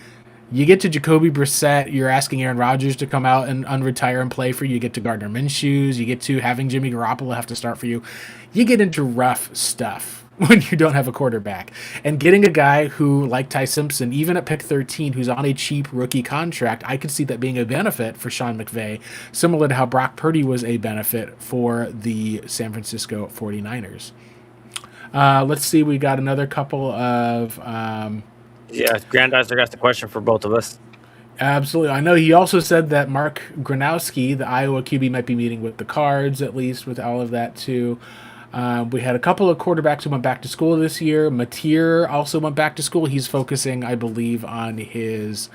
S1: you get to Jacoby Brissett, you're asking Aaron Rodgers to come out and unretire and play for you. You get to Gardner Minshew, you get to having Jimmy Garoppolo have to start for you. You get into rough stuff when you don't have a quarterback. And getting a guy who, like Ty Simpson, even at pick 13, who's on a cheap rookie contract, I could see that being a benefit for Sean McVay, similar to how Brock Purdy was a benefit for the San Francisco 49ers. Let's see, we got another couple of...
S2: Yeah, Grandizer got the question for both of us.
S1: Absolutely. I know he also said that Mark Gronowski, the Iowa QB, might be meeting with the Cards, at least with all of that, too. We had a couple of quarterbacks who went back to school this year. Mateer also went back to school. He's focusing, I believe, on his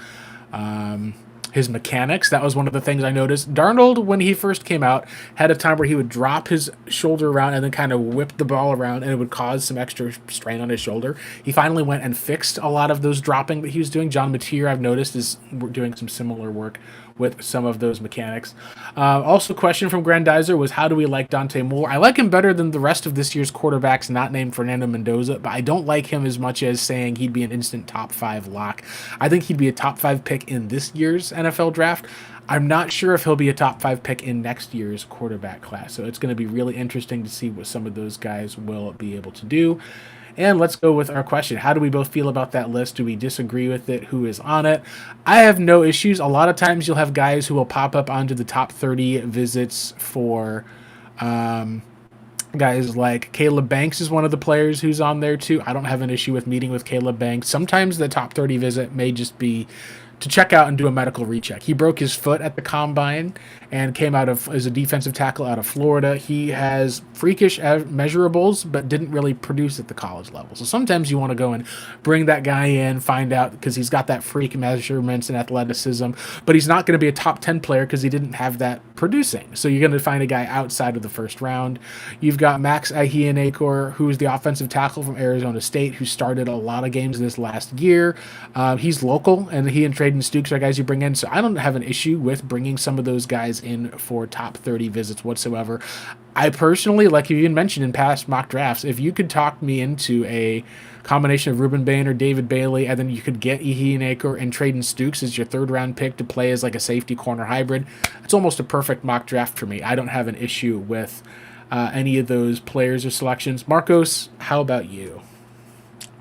S1: mechanics. That was one of the things I noticed. Darnold, when he first came out, had a time where he would drop his shoulder around and then kind of whip the ball around, and it would cause some extra strain on his shoulder. He finally went and fixed a lot of those dropping that he was doing. John Mateer, I've noticed, is doing some similar work with some of those mechanics. Also, question from Grandizer was, how do we like Dante Moore? I like him better than the rest of this year's quarterbacks not named Fernando Mendoza, but I don't like him as much as saying he'd be an instant top 5 lock. I think he'd be a top 5 pick in this year's NFL draft. I'm not sure if he'll be a top 5 pick in next year's quarterback class. So it's going to be really interesting to see what some of those guys will be able to do. And let's go with our question. How do we both feel about that list? Do we disagree with it? Who is on it? I have no issues. A lot of times you'll have guys who will pop up onto the top 30 visits for guys like Caleb Banks is one of the players who's on there too. I don't have an issue with meeting with Caleb Banks. Sometimes the top 30 visit may just be to check out and do a medical recheck. He broke his foot at the combine and came out of as a defensive tackle out of Florida. He has freakish measurables, but didn't really produce at the college level. So sometimes you want to go and bring that guy in, find out, because he's got that freak measurements and athleticism, but he's not going to be a top 10 player because he didn't have that producing. So you're going to find a guy outside of the first round. You've got Max Ahianakor, who is the offensive tackle from Arizona State, who started a lot of games this last year. He's local, and he and Traden Stukes are guys you bring in. So I don't have an issue with bringing some of those guys in for top 30 visits whatsoever. I personally, like you even mentioned in past mock drafts, if you could talk me into a combination of Ruben Bain or David Bailey, and then you could get Ahianakor and Traden Stukes as your third round pick to play as like a safety corner hybrid, it's almost a perfect mock draft for me. I don't have an issue with any of those players or selections. Marcos, how about you?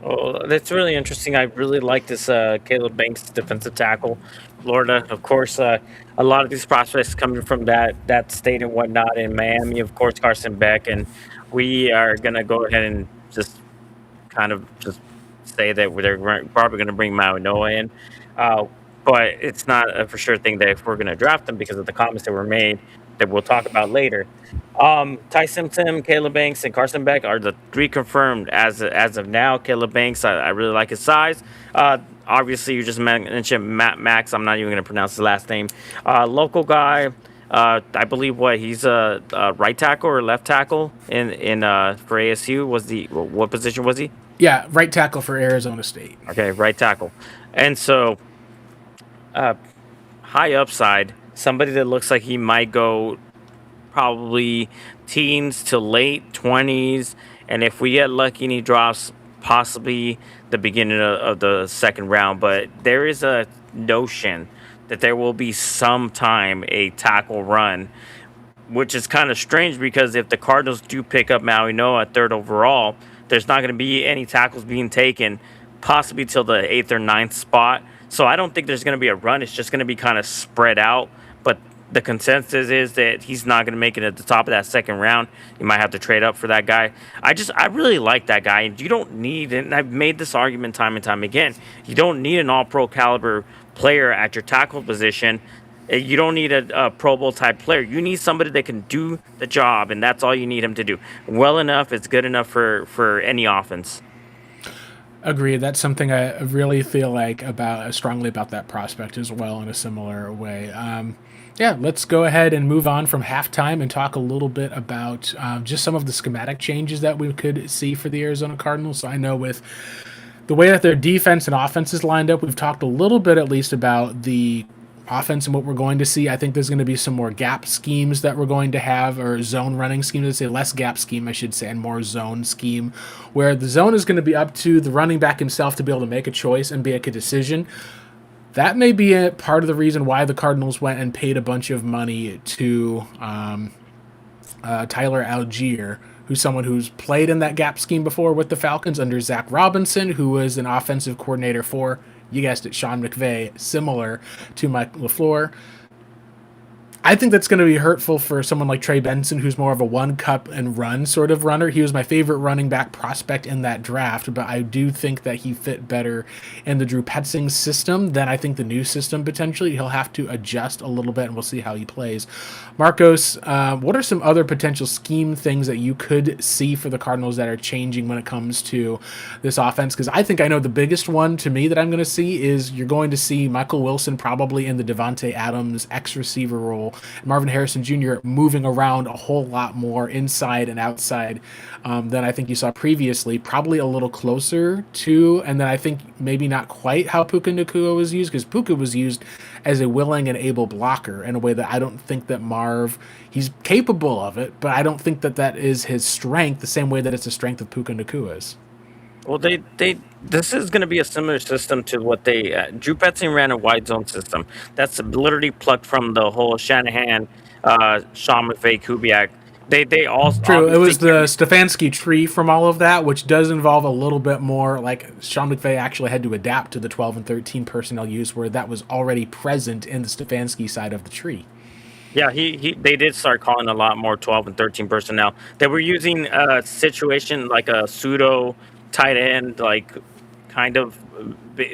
S2: Oh, that's really interesting. I really like this Caleb Banks defensive tackle, Florida. Of course, a lot of these prospects coming from that state and whatnot. In Miami, of course, Carson Beck, and we are gonna go ahead and just kind of just say that they're probably gonna bring Maui Noah in, but it's not a for sure thing that if we're gonna draft them because of the comments that were made that we'll talk about later. Ty Simpson, Caleb Banks, and Carson Beck are the 3 confirmed as of now. Caleb Banks, I really like his size. Obviously, you just mentioned Matt Max. I'm not even going to pronounce his last name. Local guy. I believe he's a right tackle or left tackle in for ASU. What position was he?
S1: Yeah, right tackle for Arizona State.
S2: Okay, right tackle. And so, high upside. Somebody that looks like he might go probably teens to late 20s, and if we get lucky and he drops, possibly the beginning of the second round. But there is a notion that there will be sometime a tackle run, which is kind of strange because if the Cardinals do pick up Maui Noah at 3rd overall, there's not going to be any tackles being taken possibly till the 8th or 9th spot. So I don't think there's going to be a run. It's just going to be kind of spread out. But the consensus is that he's not going to make it at the top of that second round. You might have to trade up for that guy. I really like that guy. You don't need, and I've made this argument time and time again, you don't need an all-pro caliber player at your tackle position. You don't need a Pro Bowl type player. You need somebody that can do the job, and that's all you need him to do. Well enough, it's good enough for any offense.
S1: Agreed. That's something I really feel like strongly about that prospect as well in a similar way. Yeah, let's go ahead and move on from halftime and talk a little bit about just some of the schematic changes that we could see for the Arizona Cardinals. So I know with the way that their defense and offense is lined up, we've talked a little bit at least about the offense and what we're going to see. I think there's going to be some more gap schemes that we're going to have, or zone running schemes. Let's say less gap scheme, I should say, and more zone scheme, where the zone is going to be up to the running back himself to be able to make a choice and make a decision. That may be part of the reason why the Cardinals went and paid a bunch of money to Tyler Algier, who's someone who's played in that gap scheme before with the Falcons under Zach Robinson, who was an offensive coordinator for, you guessed it, Sean McVay, similar to Mike LaFleur. I think that's going to be hurtful for someone like Trey Benson, who's more of a one-cut-and-run sort of runner. He was my favorite running back prospect in that draft, but I do think that he fit better in the Drew Petzing system than I think the new system potentially. He'll have to adjust a little bit, and we'll see how he plays. Marcos, what are some other potential scheme things that you could see for the Cardinals that are changing when it comes to this offense? Because I think I know the biggest one to me that I'm going to see is you're going to see Michael Wilson probably in the Devontae Adams X receiver role Marvin Harrison Jr. moving around a whole lot more inside and outside than I think you saw previously. Probably a little closer to, and then I think maybe not quite how Puka Nacua was used, because Puka was used as a willing and able blocker in a way that I don't think that Marv, he's capable of it, but I don't think that that is his strength the same way that it's the strength of Puka Nacua's.
S2: Well, this is going to be a similar system to what Drew Petzing ran a wide zone system. That's literally plucked from the whole Shanahan, Sean McVay, Kubiak. They all
S1: True, it was
S2: obviously
S1: the Stefanski tree from all of that, which does involve a little bit more. Like Sean McVay actually had to adapt to the 12 and 13 personnel use, where that was already present in the Stefanski side of the tree.
S2: Yeah, they did start calling a lot more 12 and 13 personnel. They were using a situation like a pseudo tight end, like kind of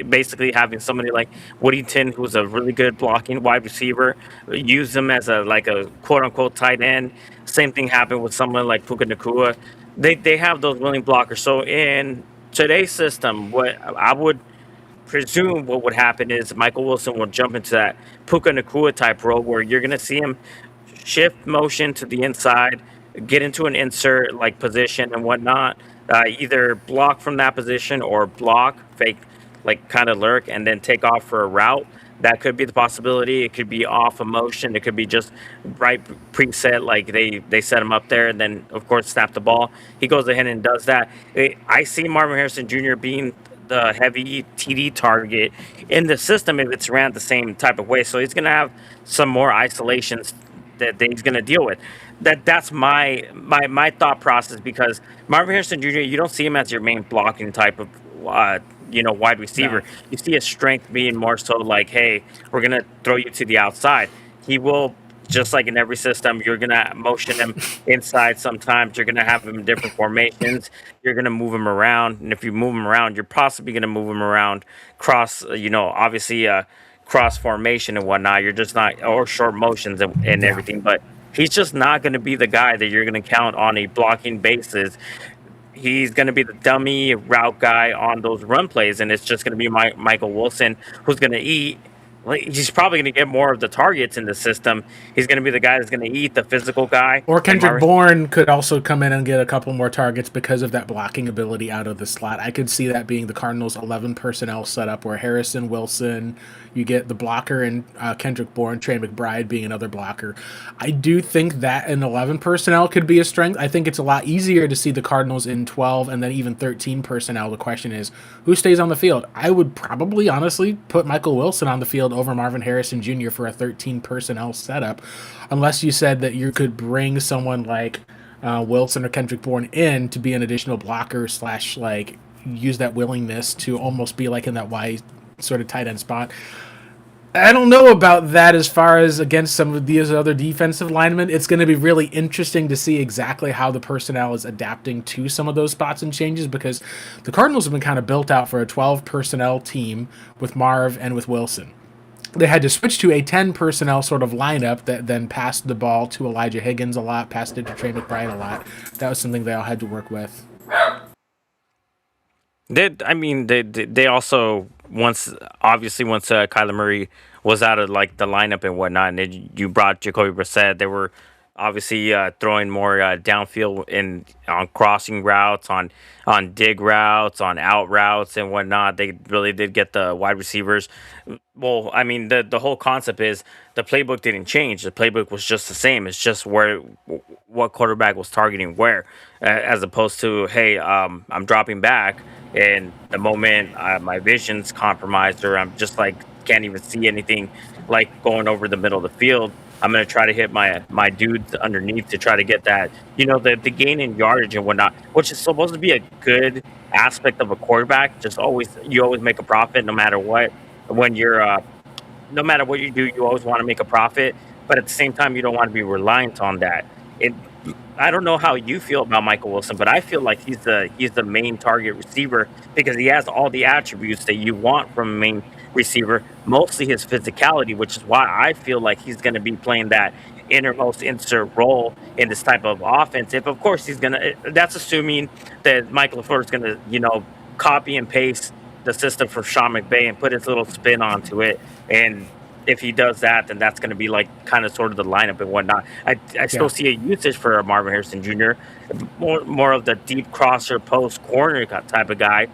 S2: basically having somebody like Whittington, who's a really good blocking wide receiver, use them as a quote unquote tight end. Same thing happened with someone like Puka Nacua. They have those willing blockers. So in today's system, what I would presume what would happen is Michael Wilson will jump into that Puka Nacua type role where you're going to see him shift motion to the inside, get into an insert like position and whatnot, either block from that position or block, fake, like kind of lurk, and then take off for a route. That could be the possibility. It could be off a motion. It could be just right preset, like they set him up there, and then of course snap the ball. He goes ahead and does that. I see Marvin Harrison Jr. being the heavy TD target in the system if it's ran the same type of way. So he's going to have some more isolations that he's going to deal with. That's my thought process, because Marvin Harrison Jr., you don't see him as your main blocking type of wide receiver. No. You see his strength being more so like, hey, we're going to throw you to the outside. He will, just like in every system, you're going to motion him inside sometimes. You're going to have him in different formations. You're going to move him around. And if you move him around, you're possibly going to move him around cross, obviously cross formation and whatnot. You're just not, or short motions and everything. But he's just not going to be the guy that you're going to count on a blocking basis. He's going to be the dummy route guy on those run plays, and it's just going to be Michael Wilson who's going to eat. He's probably going to get more of the targets in the system. He's going to be the guy that's going to eat, the physical guy.
S1: Or Kendrick Bourne could also come in and get a couple more targets because of that blocking ability out of the slot. I could see that being the Cardinals' 11 personnel setup, where Harrison, Wilson, you get the blocker, and Kendrick Bourne, Trey McBride being another blocker. I do think that an 11 personnel could be a strength. I think it's a lot easier to see the Cardinals in 12 and then even 13 personnel. The question is, who stays on the field? I would probably, honestly, put Michael Wilson on the field over Marvin Harrison Jr. for a 13 personnel setup, unless you said that you could bring someone like Wilson or Kendrick Bourne in to be an additional blocker / like use that willingness to almost be like in that wide sort of tight end spot. I don't know about that as far as against some of these other defensive linemen. It's going to be really interesting to see exactly how the personnel is adapting to some of those spots and changes, because the Cardinals have been kind of built out for a 12 personnel team with Marv and with Wilson. They had to switch to a 10 personnel sort of lineup that then passed the ball to Elijah Higgins a lot, passed it to Trey McBride a lot. That was something they all had to work with.
S2: They also once Kyler Murray was out of like the lineup and whatnot, and you brought Jacoby Brissett, they were obviously throwing more downfield and on crossing routes, on dig routes, on out routes and whatnot. They really did get the wide receivers. Well, I mean, the whole concept is the playbook didn't change. The playbook was just the same. It's just what quarterback was targeting where, as opposed to, hey, I'm dropping back, and the moment my vision's compromised or I'm just like can't even see anything, like going over the middle of the field, I'm going to try to hit my dudes underneath to try to get that, the gain in yardage and whatnot, which is supposed to be a good aspect of a quarterback. You always make a profit no matter what. When you're, no matter what you do, you always want to make a profit. But at the same time, you don't want to be reliant on that. I don't know how you feel about Michael Wilson, but I feel like he's the main target receiver because he has all the attributes that you want from a main receiver, mostly his physicality, which is why I feel like he's going to be playing that innermost insert role in this type of offense. If, of course, that's assuming that Michael LaFleur is going to, copy and paste the system for Sean McVay and put his little spin onto it. And if he does that, then that's going to be like kind of sort of the lineup and whatnot. I still see a usage for Marvin Harrison Jr. More of the deep crosser post corner type of guy.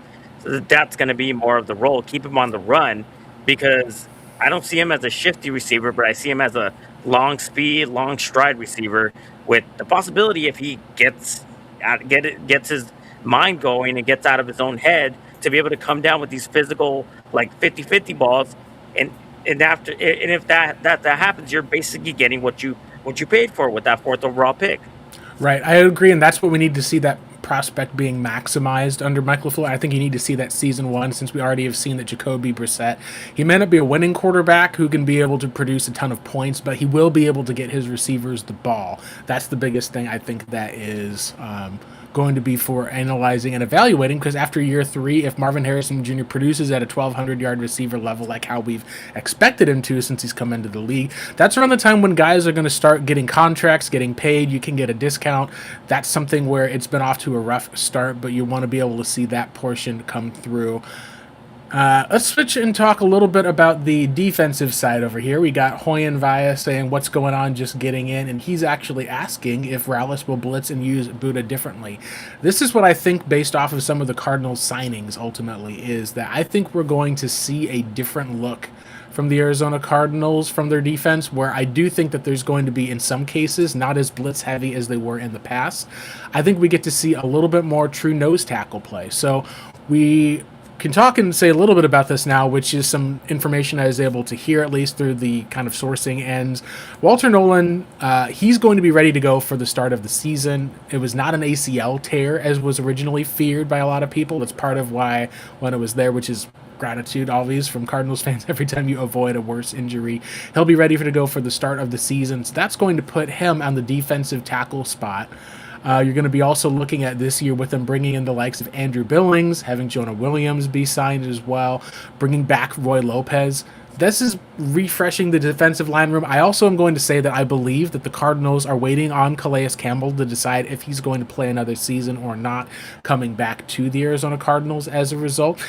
S2: So that's going to be more of the role. Keep him on the run because I don't see him as a shifty receiver, but I see him as a long speed, long stride receiver with the possibility if he gets his mind going and gets out of his own head to be able to come down with these physical like 50-50 balls and if that happens, you're basically getting what you paid for with that fourth overall pick.
S1: Right, I agree, and that's what we need to see, that prospect being maximized under Mike LaFleur. I think you need to see that season one, since we already have seen that Jacoby Brissett, he may not be a winning quarterback who can be able to produce a ton of points, but he will be able to get his receivers the ball. That's the biggest thing I think that is going to be for analyzing and evaluating, because after year 3, if Marvin Harrison Jr. produces at a 1,200-yard receiver level like how we've expected him to since he's come into the league, that's around the time when guys are going to start getting contracts, getting paid. You can get a discount. That's something where it's been off to a rough start, but you want to be able to see that portion come through. Let's switch and talk a little bit about the defensive side over here. We got Hoyen Vaya saying what's going on, just getting in, and he's actually asking if Rallis will blitz and use Buddha differently. This is what I think, based off of some of the Cardinals signings, ultimately, is that I think we're going to see a different look from the Arizona Cardinals, from their defense, where I do think that there's going to be, in some cases, not as blitz heavy as they were in the past. I think we get to see a little bit more true nose tackle play. So we can talk and say a little bit about this now, which is some information I was able to hear, at least through the kind of sourcing ends. Walter Nolan, he's going to be ready to go for the start of the season. It was not an ACL tear, as was originally feared by a lot of people. That's part of why when it was there, which is gratitude, always, from Cardinals fans every time you avoid a worse injury. He'll be ready to go for the start of the season. So that's going to put him on the defensive tackle spot. You're going to be also looking at this year with them bringing in the likes of Andrew Billings, having Jonah Williams be signed as well, bringing back Roy Lopez. This is refreshing the defensive line room. I also am going to say that I believe that the Cardinals are waiting on Calais Campbell to decide if he's going to play another season or not, coming back to the Arizona Cardinals as a result.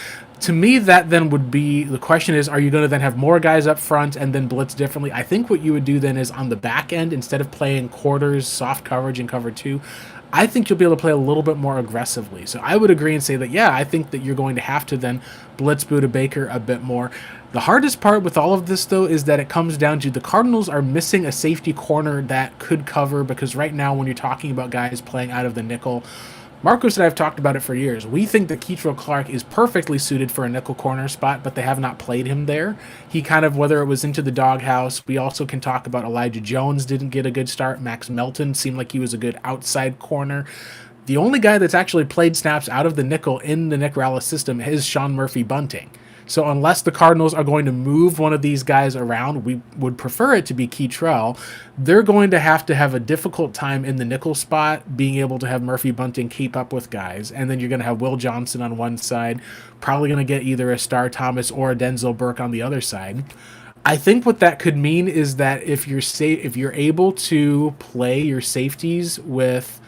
S1: To me, that then would be, the question is, are you going to then have more guys up front and then blitz differently? I think what you would do then is on the back end, instead of playing quarters, soft coverage, and cover 2, I think you'll be able to play a little bit more aggressively. So I would agree and say that, yeah, I think that you're going to have to then blitz Buda Baker a bit more. The hardest part with all of this, though, is that it comes down to the Cardinals are missing a safety corner that could cover, because right now when you're talking about guys playing out of the nickel, Marcos and I have talked about it for years. We think that Keitrell Clark is perfectly suited for a nickel corner spot, but they have not played him there. He kind of, whether it was into the doghouse, we also can talk about Elijah Jones didn't get a good start. Max Melton seemed like he was a good outside corner. The only guy that's actually played snaps out of the nickel in the Nick Rallis system is Sean Murphy-Bunting. So unless the Cardinals are going to move one of these guys around, we would prefer it to be Keitrell. They're going to have a difficult time in the nickel spot, being able to have Murphy-Bunting keep up with guys. And then you're going to have Will Johnson on one side, probably going to get either a Star Thomas or a Denzel Burke on the other side. I think what that could mean is that if you're able to play your safeties with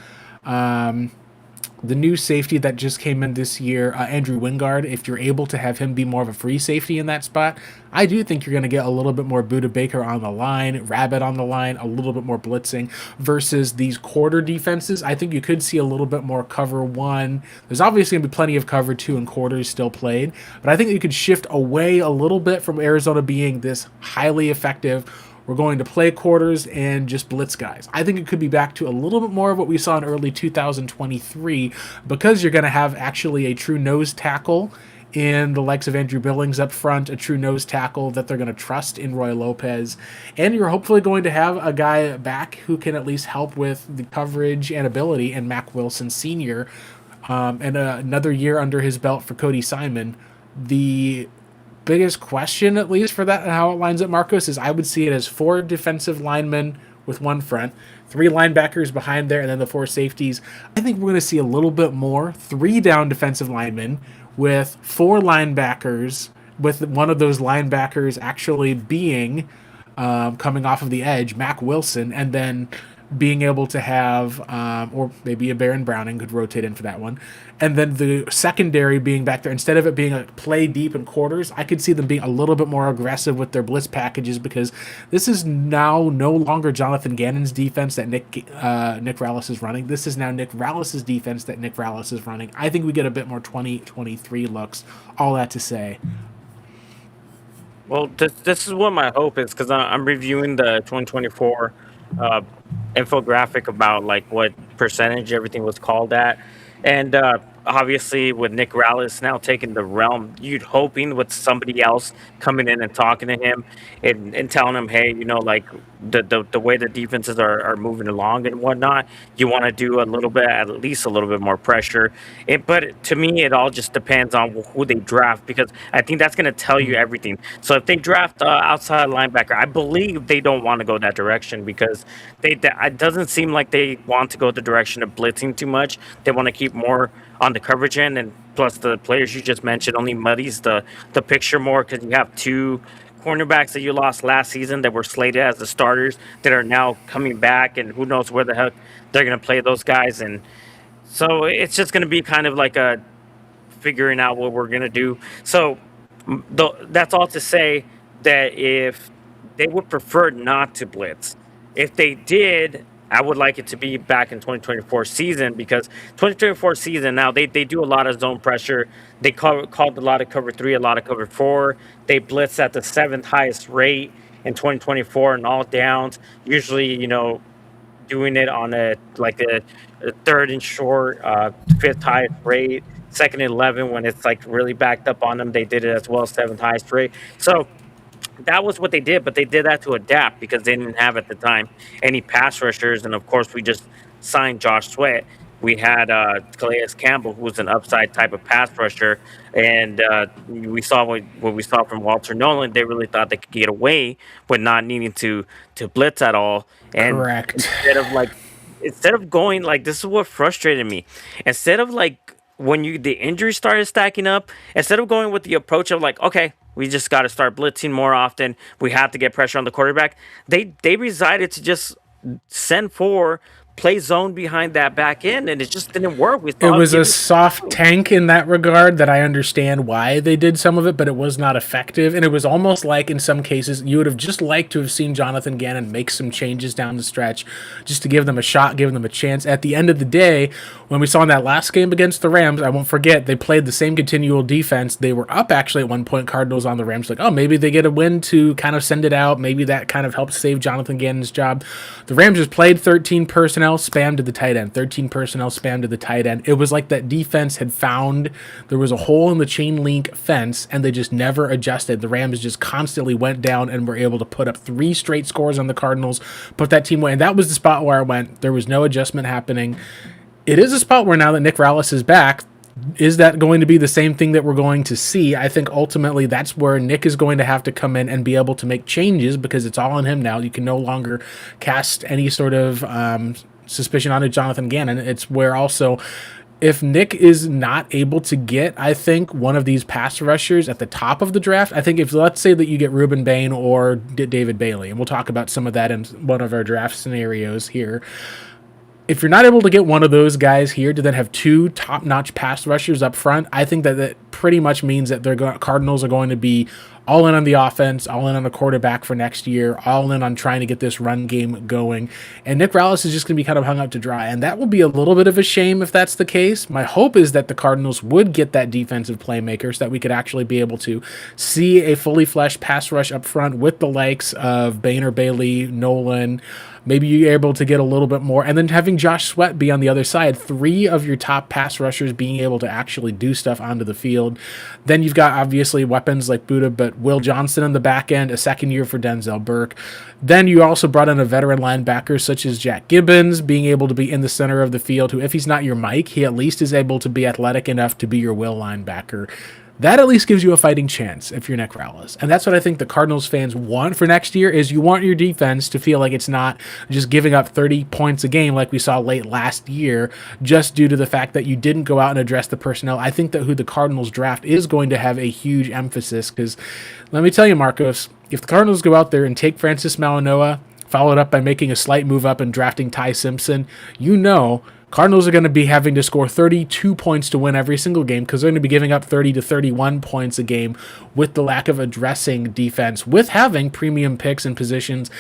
S1: the new safety that just came in this year, Andrew Wingard, if you're able to have him be more of a free safety in that spot, I do think you're going to get a little bit more Buda Baker on the line, Rabbit on the line, a little bit more blitzing versus these quarter defenses. I think you could see a little bit more cover 1. There's obviously going to be plenty of cover 2 and quarters still played, but I think you could shift away a little bit from Arizona being this highly effective, we're going to play quarters and just blitz guys. I think it could be back to a little bit more of what we saw in early 2023, because you're going to have actually a true nose tackle in the likes of Andrew Billings up front, a true nose tackle that they're going to trust in Roy Lopez, and you're hopefully going to have a guy back who can at least help with the coverage and ability in Mack Wilson Sr., and another year under his belt for Cody Simon. The biggest question, at least for that and how it lines up, Marcos, is I would see it as 4 defensive linemen with 1 front, 3 linebackers behind there, and then the 4 safeties. I think we're going to see a little bit more 3 down defensive linemen with 4 linebackers, with one of those linebackers actually being coming off of the edge, Mack Wilson, and then being able to have, or maybe a Baron Browning could rotate in for that one. And then the secondary being back there, instead of it being a play deep in quarters, I could see them being a little bit more aggressive with their blitz packages, because this is now no longer Jonathan Gannon's defense that Nick Rallis is running. This is now Nick Rallis' defense that Nick Rallis is running. I think we get a bit more 2023 looks. All that to say.
S2: Well, this is what my hope is, because I'm reviewing the 2024 uh, infographic about like what percentage everything was called at, and obviously with Nick Rallis now taking the realm, you'd hoping with somebody else coming in and talking to him and telling him, hey, like the way the defenses are moving along and whatnot, you want to do a little bit, at least a little bit more pressure. But to me, it all just depends on who they draft, because I think that's going to tell you everything. So if they draft outside linebacker, I believe they don't want to go that direction, because it doesn't seem like they want to go the direction of blitzing too much. They want to keep more on the coverage end, and plus the players you just mentioned only muddies the picture more, because you have two cornerbacks that you lost last season that were slated as the starters that are now coming back, and who knows where the heck they're going to play those guys. And so it's just going to be kind of like a figuring out what we're going to do. So that's all to say that if they would prefer not to blitz, if they did, I would like it to be back in 2024 season, because 2024 season now they do a lot of zone pressure. They called a lot of cover 3, a lot of cover 4. They blitz at the 7th highest rate in 2024 in all downs. Usually, doing it on a 3rd and short, 5th highest rate, 2nd and 11 when it's like really backed up on them. They did it as well, 7th highest rate. So that was what they did, but they did that to adapt, because they didn't have at the time any pass rushers. And of course, we just signed Josh Sweat. We had Calais Campbell, who was an upside type of pass rusher, and we saw what we saw from Walter Nolan. They really thought they could get away with not needing to blitz at all. And
S1: Correct.
S2: instead of going like, this is what frustrated me. Instead of like when the injuries started stacking up, instead of going with the approach of like, okay, we just got to start blitzing more often, we have to get pressure on the quarterback, they decided to just send for play zone behind that back end, and it just didn't work.
S1: It was a soft tank in that regard, that I understand why they did some of it, but it was not effective. And it was almost like, in some cases, you would have just liked to have seen Jonathan Gannon make some changes down the stretch, just to give them a shot, give them a chance. At the end of the day, when we saw in that last game against the Rams, I won't forget, they played the same continual defense. They were up actually at one point, Cardinals on the Rams, like, oh, maybe they get a win to kind of send it out. Maybe that kind of helps save Jonathan Gannon's job. The Rams just played 13 personnel, spam to the tight end, 13 personnel, spam to the tight end. It was like that defense had found there was a hole in the chain link fence, and they just never adjusted. The Rams just constantly went down and were able to put up 3 straight scores on the Cardinals, put that team away. And that was the spot where I went, there was no adjustment happening. It is a spot where now that Nick Rallis is back, is that going to be the same thing that we're going to see? I think ultimately that's where Nick is going to have to come in and be able to make changes, because it's all on him now. You can no longer cast any sort of suspicion on Jonathan Gannon. It's where also, if Nick is not able to get, I think, one of these pass rushers at the top of the draft, I think if, let's say that you get Reuben Bain or David Bailey, and we'll talk about some of that in one of our draft scenarios here. If you're not able to get one of those guys here to then have 2 top-notch pass rushers up front, I think that pretty much means that Cardinals are going to be all in on the offense, all in on the quarterback for next year, all in on trying to get this run game going. And Nick Rallis is just going to be kind of hung up to dry. And that will be a little bit of a shame if that's the case. My hope is that the Cardinals would get that defensive playmaker so that we could actually be able to see a fully fleshed pass rush up front with the likes of Bain or Bailey, Nolan. Maybe you're able to get a little bit more. And then having Josh Sweat be on the other side, 3 of your top pass rushers being able to actually do stuff onto the field. Then you've got, obviously, weapons like Buddha, but Will Johnson on the back end, a second year for Denzel Burke. Then you also brought in a veteran linebacker such as Jack Gibbons, being able to be in the center of the field, who, if he's not your Mike, he at least is able to be athletic enough to be your Will linebacker. That at least gives you a fighting chance if you're Nick Rallis. And that's what I think the Cardinals fans want for next year, is you want your defense to feel like it's not just giving up 30 points a game like we saw late last year, just due to the fact that you didn't go out and address the personnel. I think that who the Cardinals draft is going to have a huge emphasis, because let me tell you, Marcos, if the Cardinals go out there and take Francis Malinois followed up by making a slight move up and drafting Ty Simpson, Cardinals are going to be having to score 32 points to win every single game because they're going to be giving up 30 to 31 points a game with the lack of addressing defense, with having premium picks and positions.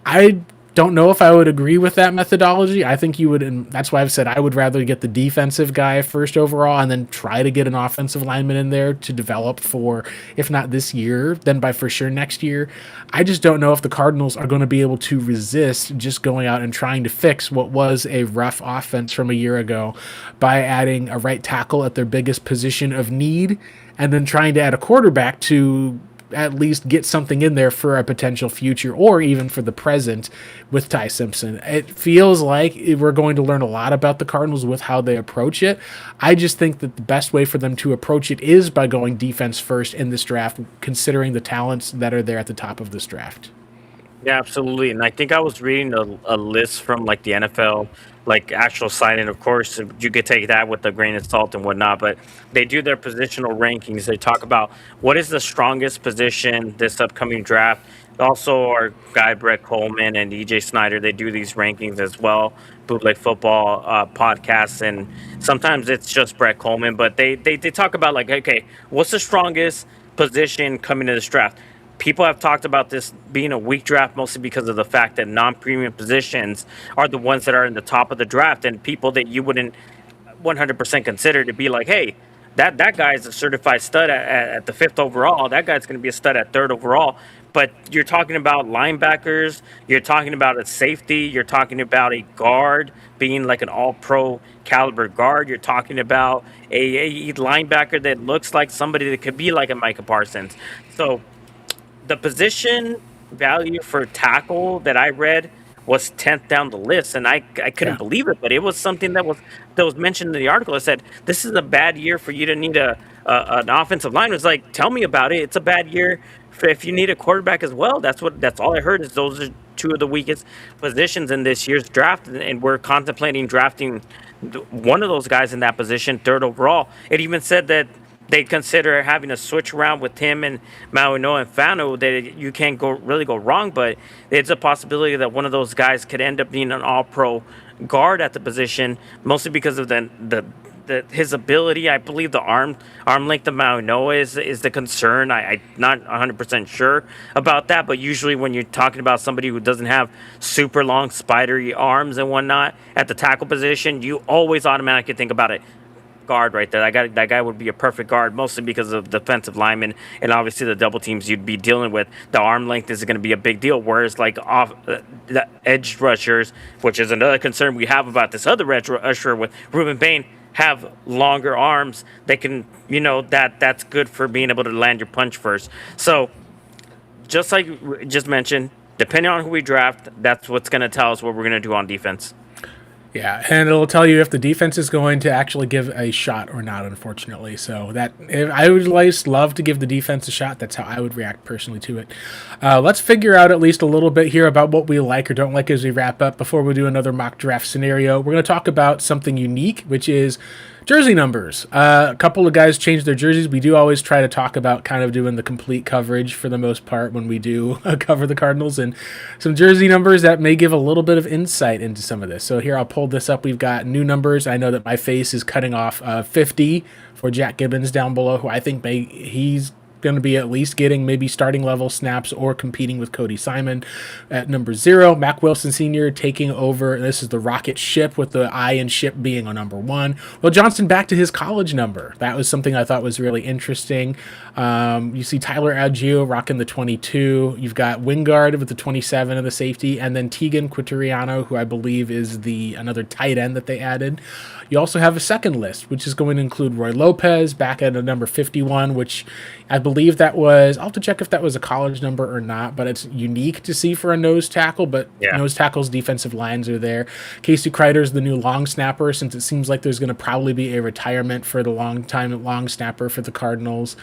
S1: I don't know if I would agree with that methodology. I think you would, and that's why I've said I would rather get the defensive guy first overall and then try to get an offensive lineman in there to develop for, if not this year, then by for sure next year. I just don't know if the Cardinals are going to be able to resist just going out and trying to fix what was a rough offense from a year ago by adding a right tackle at their biggest position of need and then trying to add a quarterback to at least get something in there for a potential future or even for the present with Ty Simpson. It feels like we're going to learn a lot about the Cardinals with how they approach it. I just think that the best way for them to approach it is by going defense first in this draft, considering the talents that are there at the top of this draft.
S2: Yeah, absolutely. And I think I was reading a list from like the NFL, like actual signing. Of course, you could take that with a grain of salt and whatnot, but they do their positional rankings. They talk about what is the strongest position this upcoming draft. Also, our guy Brett Coleman and EJ Snyder, they do these rankings as well. Bootleg Football podcasts, and sometimes it's just Brett Coleman, but they talk about like, okay, what's the strongest position coming to this draft? People have talked about this being a weak draft mostly because of the fact that non-premium positions are the ones that are in the top of the draft, and people that you wouldn't 100% consider to be like, hey, that guy is a certified stud at the 5th overall. That guy's going to be a stud at 3rd overall. But you're talking about linebackers. You're talking about a safety. You're talking about a guard being like an all-pro caliber guard. You're talking about a linebacker that looks like somebody that could be like a Micah Parsons. So the position value for tackle that I read was 10th down the list, and I couldn't believe it, but it was something that was mentioned in the article. It said, this is a bad year for you to need an offensive line. It was like, tell me about it. It's a bad year if you need a quarterback as well. That's all I heard is those are two of the weakest positions in this year's draft, and we're contemplating drafting one of those guys in that position 3rd overall. It even said that they consider having a switch around with him and Mauino and Fano, that you can't really go wrong, but it's a possibility that one of those guys could end up being an all-pro guard at the position, mostly because of his ability. I believe the arm length of Mauino is the concern. I'm not 100% sure about that, but usually when you're talking about somebody who doesn't have super long spidery arms and whatnot at the tackle position, you always automatically think about it. Guard right there. That guy would be a perfect guard, mostly because of defensive linemen and obviously the double teams you'd be dealing with. The arm length is going to be a big deal. Whereas like off the edge rushers, which is another concern we have about this other edge rusher with Ruben Bain, have longer arms. They can, that's good for being able to land your punch first. So just like we just mentioned, depending on who we draft, that's what's going to tell us what we're going to do on defense.
S1: Yeah, and it'll tell you if the defense is going to actually give a shot or not, unfortunately. So I would love to give the defense a shot. That's how I would react personally to it. Let's figure out at least a little bit here about what we like or don't like as we wrap up before we do another mock draft scenario. We're going to talk about something unique, which is jersey numbers. A couple of guys changed their jerseys. We do always try to talk about kind of doing the complete coverage for the most part when we do cover the Cardinals, and some jersey numbers that may give a little bit of insight into some of this. So here, I'll pull this up. We've got new numbers. I know that my face is cutting off 50 for Jack Gibbons down below, who I think he's going to be at least getting maybe starting level snaps or competing with Cody Simon. At number 0, Mac Wilson Sr. taking over. This is the rocket ship with the I in ship being on number 1. Will Johnson back to his college number. That was something I thought was really interesting. You see Tyler Algier rocking the 22. You've got Wingard with the 27 of the safety, and then Tegan Quinturiano, who I believe is another tight end that they added. You also have a second list, which is going to include Roy Lopez back at a number 51, which I believe that was, I'll have to check if that was a college number or not, but it's unique to see for a nose tackle, but nose tackles, defensive lines are there. Casey Kreider's the new long snapper, since it seems like there's going to probably be a retirement for the long snapper for the Cardinals.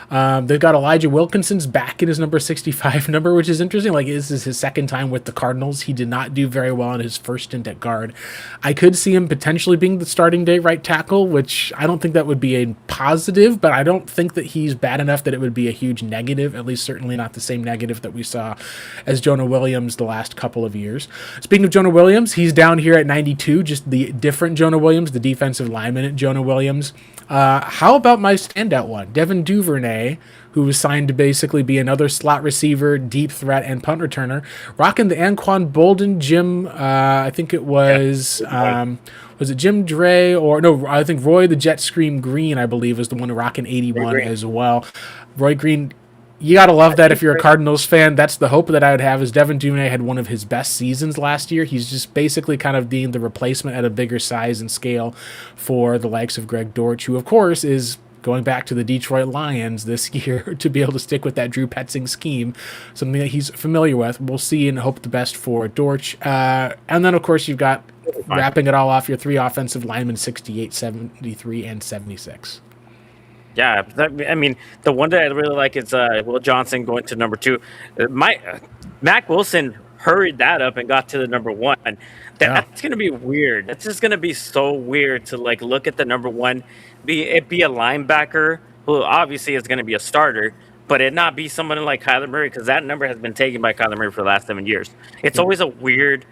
S1: They've got Elijah Wilkinson's back in his number 65 number, which is interesting. Like, this is his second time with the Cardinals. He did not do very well in his first stint at guard. I could see him potentially being the starting day right tackle, which I don't think that would be a positive, but I don't think that he's bad enough that it would be a huge negative, at least certainly not the same negative that we saw as Jonah Williams the last couple of years. Speaking of Jonah Williams, he's down here at 92, just the different Jonah Williams, the defensive lineman at Jonah Williams. How about my standout one, Devin Duvernay, who was signed to basically be another slot receiver, deep threat, and punt returner, rocking the Anquan Bolden, Jim, I think it was it Jim Dre, or no, I think Roy the Jet Scream Green, I believe, was the one rocking 81 as well. Roy Green, you got to love that if you're a Cardinals fan. That's the hope that I would have, is Devin Duvernay had one of his best seasons last year. He's just basically kind of being the replacement at a bigger size and scale for the likes of Greg Dortch, who, of course, is going back to the Detroit Lions this year to be able to stick with that Drew Petzing scheme, something that he's familiar with. We'll see and hope the best for Dortch. And then, of course, you've got, wrapping it all off, your three offensive linemen, 68, 73, and 76.
S2: Yeah, I mean, the one that I really like is Will Johnson going to number 2. Mac Wilson hurried that up and got to the number 1. That's going to be weird. That's just going to be so weird to like look at the number 1, be a linebacker who obviously is going to be a starter, but it not be someone like Kyler Murray, because that number has been taken by Kyler Murray for the last 7 years. It's always a weird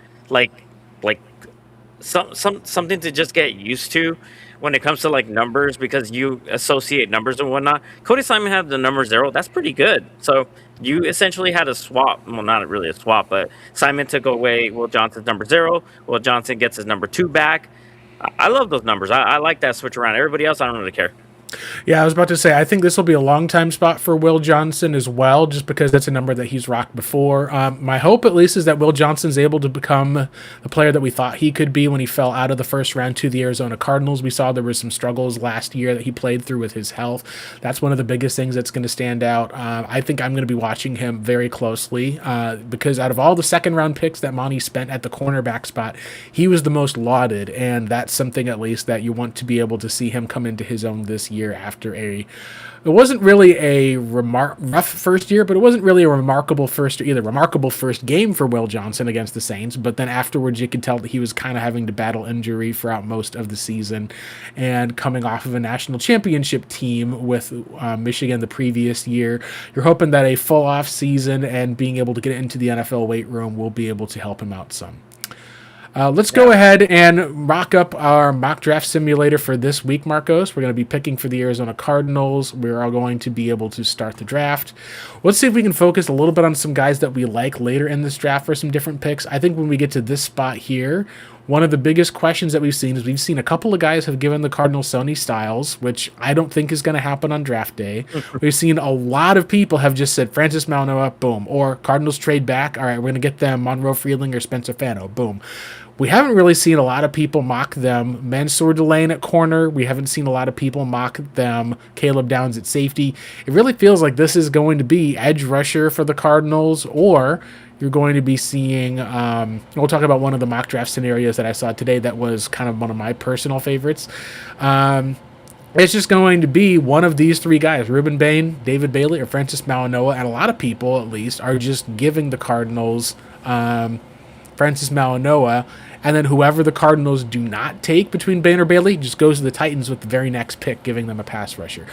S2: something to just get used to when it comes to like numbers, because you associate numbers and whatnot. Cody Simon had the number 0. That's pretty good. So you essentially had a swap. Well, not really a swap, but Simon took away Will Johnson's number 0. Will Johnson gets his number 2 back. I love those numbers. I like that switch around. Everybody else, I don't really care.
S1: Yeah, I was about to say, I think this will be a long-time spot for Will Johnson as well, just because that's a number that he's rocked before. My hope, at least, is that Will Johnson's able to become the player that we thought he could be when he fell out of the first round to the Arizona Cardinals. We saw there were some struggles last year that he played through with his health. That's one of the biggest things that's going to stand out. I think I'm going to be watching him very closely because out of all the second-round picks that Monty spent at the cornerback spot, he was the most lauded, and that's something, at least, that you want to be able to see him come into his own this year after it wasn't really a rough first year, but it wasn't really a remarkable first year either. Remarkable first game for Will Johnson against the Saints, but then afterwards you could tell that he was kind of having to battle injury throughout most of the season, and coming off of a national championship team with Michigan the previous year. You're hoping that a full off season and being able to get into the NFL weight room will be able to help him out some. Let's go ahead and rock up our mock draft simulator for this week, Marcos. We're going to be picking for the Arizona Cardinals. We're all going to be able to start the draft. Let's see if we can focus a little bit on some guys that we like later in this draft for some different picks. I think when we get to this spot here, one of the biggest questions that we've seen is we've seen a couple of guys have given the Cardinals Sony Styles, which I don't think is going to happen on draft day. We've seen a lot of people have just said Francis Mauigoa, boom, or Cardinals trade back. All right, we're going to get them Monroe Freeling or Spencer Fano, boom. We haven't really seen a lot of people mock them Mansour Delane at corner. We haven't seen a lot of people mock them Caleb Downs at safety. It really feels like this is going to be edge rusher for the Cardinals, or you're going to be seeing, we'll talk about one of the mock draft scenarios that I saw today that was kind of one of my personal favorites. It's just going to be one of these three guys, Ruben Bain, David Bailey, or Francis Mauigoa, and a lot of people, at least, are just giving the Cardinals Francis Mauigoa, and then whoever the Cardinals do not take between Bain or Bailey just goes to the Titans with the very next pick, giving them a pass rusher.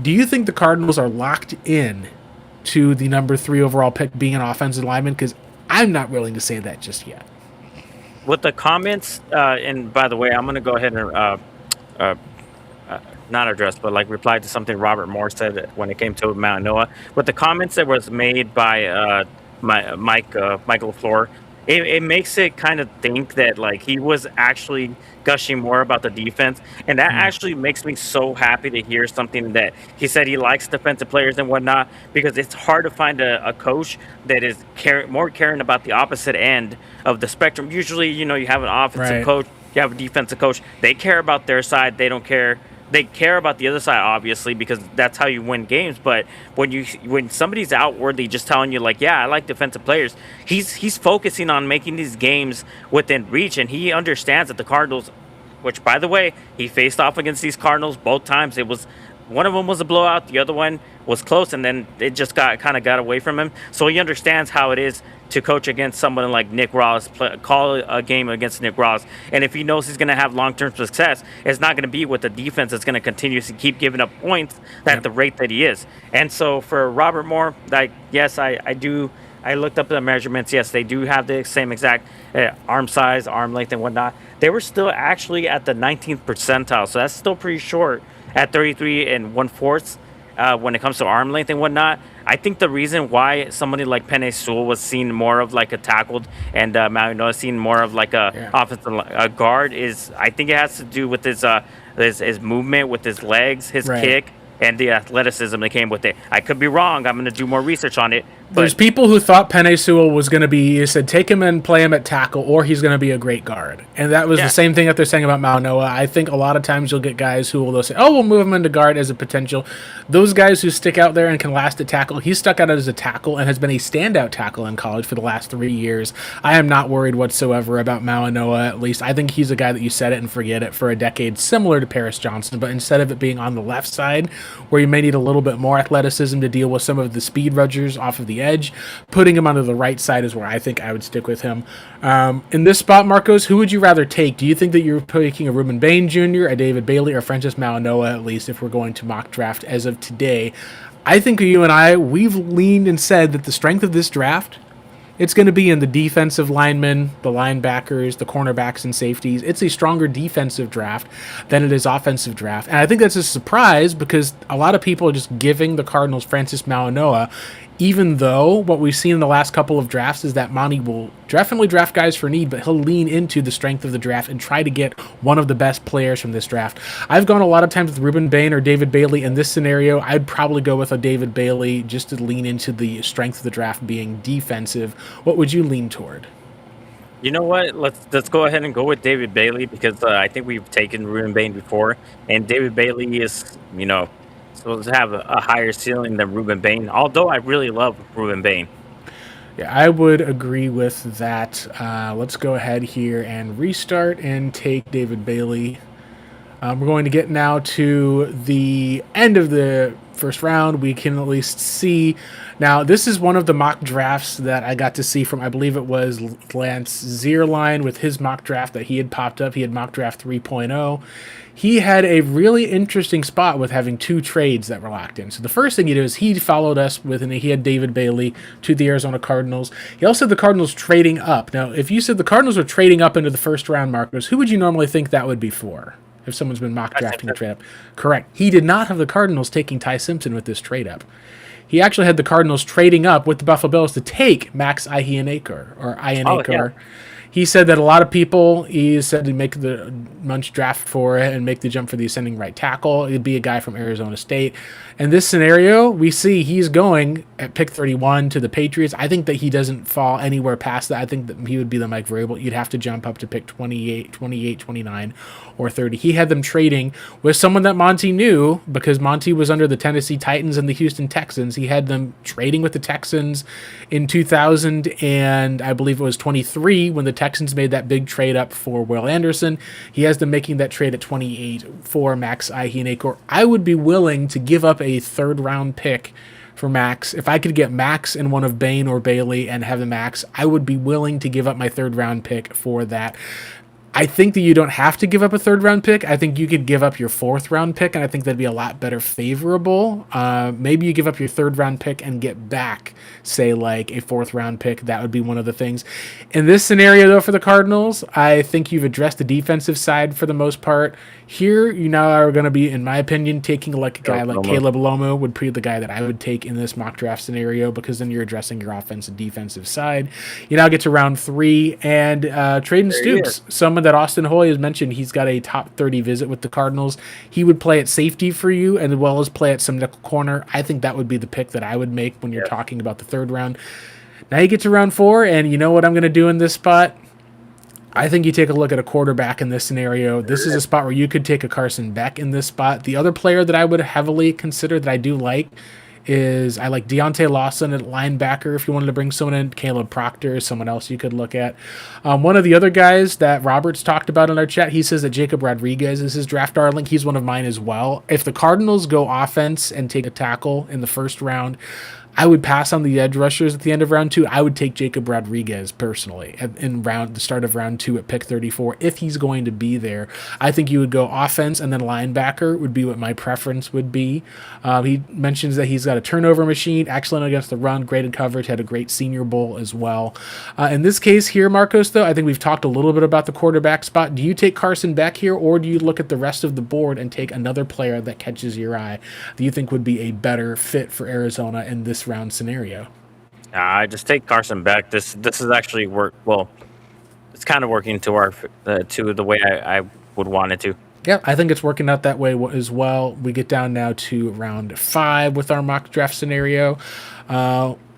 S1: Do you think the Cardinals are locked in to the number 3 overall pick being an offensive lineman? Because I'm not willing to say that just yet.
S2: With the comments, and by the way, I'm going to go ahead and not address, but like reply to something Robert Moore said when it came to Mauigoa. With the comments that was made by Michael LaFleur, it makes it kind of think that like he was actually gushing more about the defense, and that actually makes me so happy to hear something that he said he likes defensive players and whatnot, because it's hard to find a coach that is more caring about the opposite end of the spectrum. Usually, you know, you have an offensive coach, you have a defensive coach. They care about their side. They don't care. They care about the other side, obviously, because that's how you win games. But when somebody's outwardly just telling you, like, yeah, I like defensive players, he's focusing on making these games within reach, and he understands that the Cardinals, which, by the way, he faced off against these Cardinals both times. It was one of them was a blowout, the other one was close, and then it just got away from him. So he understands how it is to coach against someone like Nick Ross, call a game against Nick Ross. And if he knows he's going to have long-term success, it's not going to be with the defense that's going to continuously keep giving up points at the rate that he is. And so for Robert Moore, like, yes, I do. I looked up the measurements. Yes, they do have the same exact arm size, arm length, and whatnot. They were still actually at the 19th percentile, so that's still pretty short at 33 and 1/4 when it comes to arm length and whatnot. I think the reason why somebody like Penei Sewell was seen more of like a tackled and Malinois seen more of like a offensive guard is, I think it has to do with his movement with his legs, his kick, and the athleticism that came with it. I could be wrong. I'm going to do more research on it. But
S1: there's people who thought Penei Sewell was going to be, you said, take him and play him at tackle, or he's going to be a great guard. And that was the same thing that they're saying about Malinois. I think a lot of times you'll get guys who will say, oh, we'll move him into guard as a potential. Those guys who stick out there and can last at tackle, he's stuck out as a tackle and has been a standout tackle in college for the last 3 years. I am not worried whatsoever about Malinois, at least. I think he's a guy that you set it and forget it for a decade, similar to Paris Johnson, but instead of it being on the left side, where you may need a little bit more athleticism to deal with some of the speed rushers off of the edge, putting him onto the right side is where I think I would stick with him. In this spot, Marcos, who would you rather take? Do you think that you're taking a Ruben Bain Jr., a David Bailey, or Francis Malinois, at least, if we're going to mock draft as of today? I think you and I, we've leaned and said that the strength of this draft, it's going to be in the defensive linemen, the linebackers, the cornerbacks, and safeties. It's a stronger defensive draft than it is offensive draft. And I think that's a surprise because a lot of people are just giving the Cardinals Francis Malinois, even though what we've seen in the last couple of drafts is that Monty will definitely draft guys for need, but he'll lean into the strength of the draft and try to get one of the best players from this draft. I've gone a lot of times with Ruben Bain or David Bailey. In this scenario, I'd probably go with a David Bailey just to lean into the strength of the draft being defensive. What would you lean toward?
S2: you know what? Let's go ahead and go with David Bailey because I think we've taken Ruben Bain before, and David Bailey is, supposed to have a higher ceiling than Ruben Bain. Although I really love Ruben Bain.
S1: Yeah, I would agree with that. Let's go ahead here and restart and take David Bailey. We're going to get now to the end of the first round. We can at least see. Now, this is one of the mock drafts that I got to see from, I believe it was Lance Zierlein with his mock draft that he had popped up. He had mock draft 3.0. He had a really interesting spot with having two trades that were locked in. So the first thing he did is he followed us with, and he had David Bailey to the Arizona Cardinals. He also had the Cardinals trading up. Now, if you said the Cardinals were trading up into the first round, Marcos, who would you normally think that would be for? If someone's been mock drafting a trade up. Correct. He did not have the Cardinals taking Ty Simpson with this trade up. He actually had the Cardinals trading up with the Buffalo Bills to take Max Iheanacher, or Iheanacher. Oh, yeah. He said that a lot of people, he said to make the Munch draft for it and make the jump for the ascending right tackle. It'd be a guy from Arizona State. In this scenario, we see he's going at pick 31 to the Patriots. I think that he doesn't fall anywhere past that. I think that he would be the Mike Vrabel. You'd have to jump up to pick 28, 29, or 30. He had them trading with someone that Monty knew because Monty was under the Tennessee Titans and the Houston Texans. He had them trading with the Texans in 2000 and I believe it was 23 when the Texans made that big trade up for Will Anderson. He has them making that trade at 28 for Max Iheanacher. I would be willing to give up a third-round pick for Max. If I could get Max in one of Bain or Bailey and have the Max, I would be willing to give up my third-round pick for that. I think that you don't have to give up a third-round pick. I think you could give up your fourth-round pick, and I think that'd be a lot better favorable. Maybe you give up your third-round pick and get back, say, like a fourth-round pick. That would be one of the things. In this scenario, though, for the Cardinals, I think you've addressed the defensive side for the most part. Here, you now are going to be, in my opinion, taking like a guy like Caleb Lomo would be the guy that I would take in this mock draft scenario because then you're addressing your offensive defensive side. You now get to round 3 and Traden Stoops, someone that Austin Hoy has mentioned, he's got a top 30 visit with the Cardinals. He would play at safety for you as well as play at some nickel corner. I think that would be the pick that I would make when you're talking about the third round. Now you get to round 4, and you know what I'm going to do in this spot? I think you take a look at a quarterback in this scenario. This is a spot where you could take a Carson Beck in this spot. The other player that I would heavily consider that I do like is I like Deontay Lawson at linebacker if you wanted to bring someone in. Caleb Proctor is someone else you could look at. One of the other guys that Roberts talked about in our chat, he says that Jacob Rodriguez is his draft darling. He's one of mine as well. If the Cardinals go offense and take a tackle in the first round, I would pass on the edge rushers at the end of round 2. I would take Jacob Rodriguez personally in the start of round 2 at pick 34 if he's going to be there. I think you would go offense and then linebacker would be what my preference would be. He mentions that he's got a turnover machine, excellent against the run, great in coverage, had a great Senior Bowl as well. In this case here, Marcos, though, I think we've talked a little bit about the quarterback spot. Do you take Carson Beck here, or do you look at the rest of the board and take another player that catches your eye that you think would be a better fit for Arizona in this round scenario?
S2: I just take Carson Beck. This is actually it's kind of working to our to the way I would want it to.
S1: Yeah, I think it's working out that way as well. We get down now to round 5 with our mock draft scenario.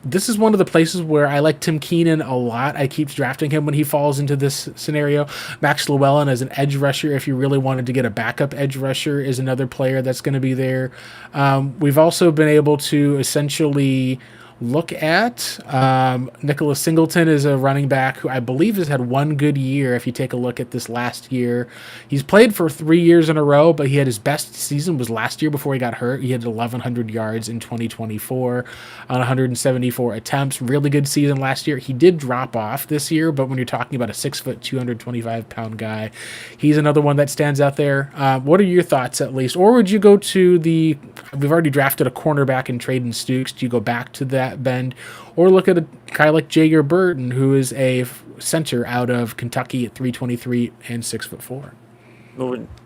S1: This is one of the places where I like Tim Keenan a lot. I keep drafting him when he falls into this scenario. Max Llewellyn as an edge rusher, if you really wanted to get a backup edge rusher, is another player that's going to be there. We've also been able to essentially look at Nicholas Singleton is a running back who I believe has had one good year. If you take a look at this last year, he's played for 3 years in a row, but he had his best season was last year before he got hurt. He had 1,100 yards in 2024 on 174 attempts. Really good season last year. He did drop off this year, but when you're talking about a 6 foot, 225 pound guy, he's another one that stands out there. What are your thoughts at least? Or would you go to we've already drafted a cornerback in Traden Stukes. Do you go back to that bend, or look at a guy like Jager Burton, who is a center out of Kentucky at 323 and 6'4"?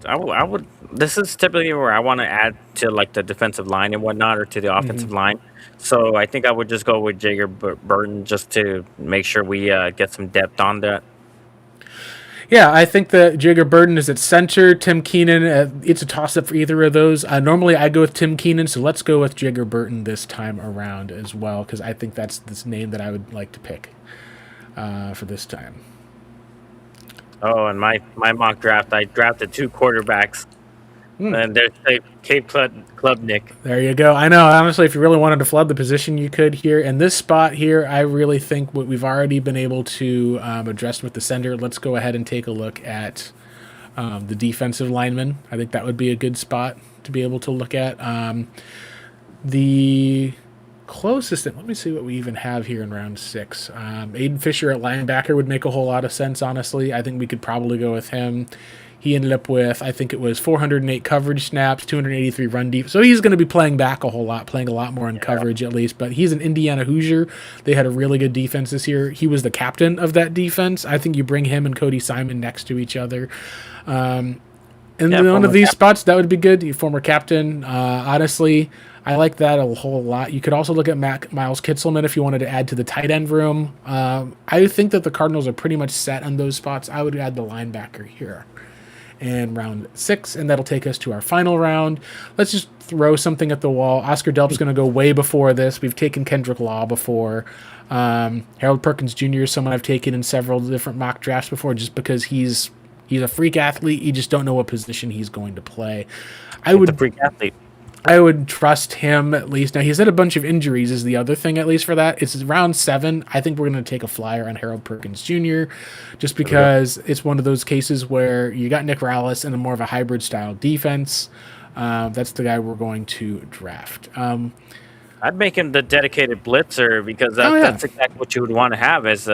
S2: I would. This is typically where I want to add to like the defensive line and whatnot, or to the offensive line. So I think I would just go with Jager Burton just to make sure we get some depth on that.
S1: Yeah, I think that Jager Burton is at center. Tim Keenan, it's a toss-up for either of those. Normally, I go with Tim Keenan, so let's go with Jager Burton this time around as well, because I think that's this name that I would like to pick for this time.
S2: Oh, and my mock draft, I drafted 2 quarterbacks. And there's Cape Klubnik.
S1: There you go. I know. Honestly, if you really wanted to flood the position, you could here. In this spot here, I really think what we've already been able to address with the center. Let's go ahead and take a look at the defensive lineman. I think that would be a good spot to be able to look at. The closest, let me see what we even have here in round 6. Aiden Fisher at linebacker would make a whole lot of sense, honestly. I think we could probably go with him. He ended up with, I think it was 408 coverage snaps, 283 run deep. So he's going to be playing back a whole lot, playing a lot more in coverage at least. But he's an Indiana Hoosier. They had a really good defense this year. He was the captain of that defense. I think you bring him and Cody Simon next to each other. In one of these spots, that would be good. Former captain. Honestly, I like that a whole lot. You could also look at Miles Kitselman if you wanted to add to the tight end room. I think that the Cardinals are pretty much set on those spots. I would add the linebacker here in round 6, and that'll take us to our final round. Let's just throw something at the wall. Oscar Delp's going to go way before this. We've taken Kendrick Law before. Harold Perkins Jr. is someone I've taken in several different mock drafts before just because he's a freak athlete. You just don't know what position he's going to play.
S2: The freak athlete.
S1: I would trust him at least. Now, he's had a bunch of injuries is the other thing, at least for that. It's round 7. I think we're going to take a flyer on Harold Perkins Jr. just because it's one of those cases where you got Nick Rallis in a more of a hybrid style defense. That's the guy we're going to draft.
S2: I'd make him the dedicated blitzer because that's exactly what you would want to have as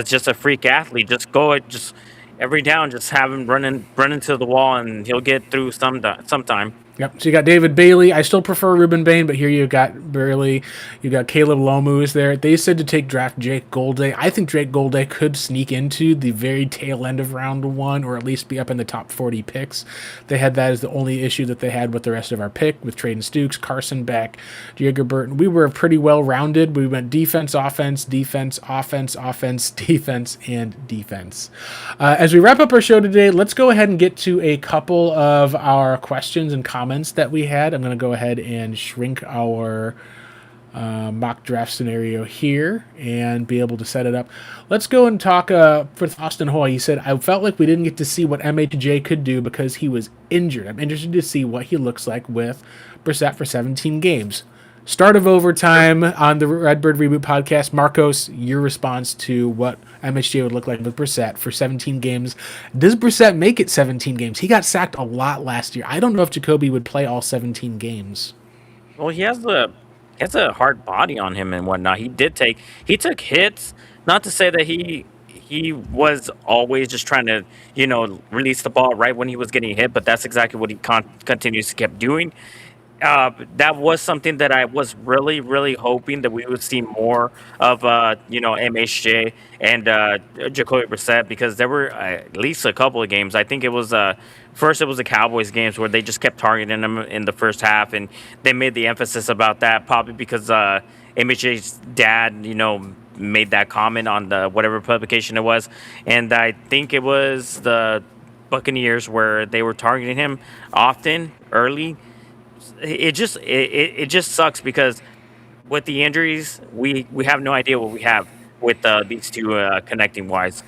S2: just a freak athlete. Just go just every down, just have him run into the wall, and he'll get through sometime.
S1: Yep. So you got David Bailey. I still prefer Ruben Bain, but here you got Bailey. You got Caleb Lomu is there. They said to draft Jake Golday. I think Jake Golday could sneak into the very tail end of round 1, or at least be up in the top 40 picks. They had that as the only issue that they had with the rest of our pick, with Traden Stukes, Carson Beck, Jager Burton. We were pretty well rounded. We went defense, offense, defense, offense, offense, defense, and defense. As we wrap up our show today, let's go ahead and get to a couple of our questions and comments that we had. I'm going to go ahead and shrink our mock draft scenario here and be able to set it up. Let's go and talk with Austin Hoy. He said, I felt like we didn't get to see what MHJ could do because he was injured. I'm interested to see what he looks like with Brissett for 17 games. Start of overtime on the Redbird Reboot podcast. Marcos, your response to what MHJ would look like with Brissett for 17 games. Does Brissett make it 17 games? He got sacked a lot last year. I don't know if Jacoby would play all 17 games.
S2: Well, he has a hard body on him and whatnot. He took hits. Not to say that he was always just trying to release the ball right when he was getting hit, but that's exactly what he continues to keep doing. That was something that I was really, really hoping that we would see more of, MHJ and Jacoby Brissett, because there were at least a couple of games. I think it was first it was the Cowboys games where they just kept targeting him in the first half, and they made the emphasis about that probably because MHJ's dad, made that comment on the whatever publication it was, and I think it was the Buccaneers where they were targeting him often early. It just sucks because with the injuries, we have no idea what we have with these two connecting wise.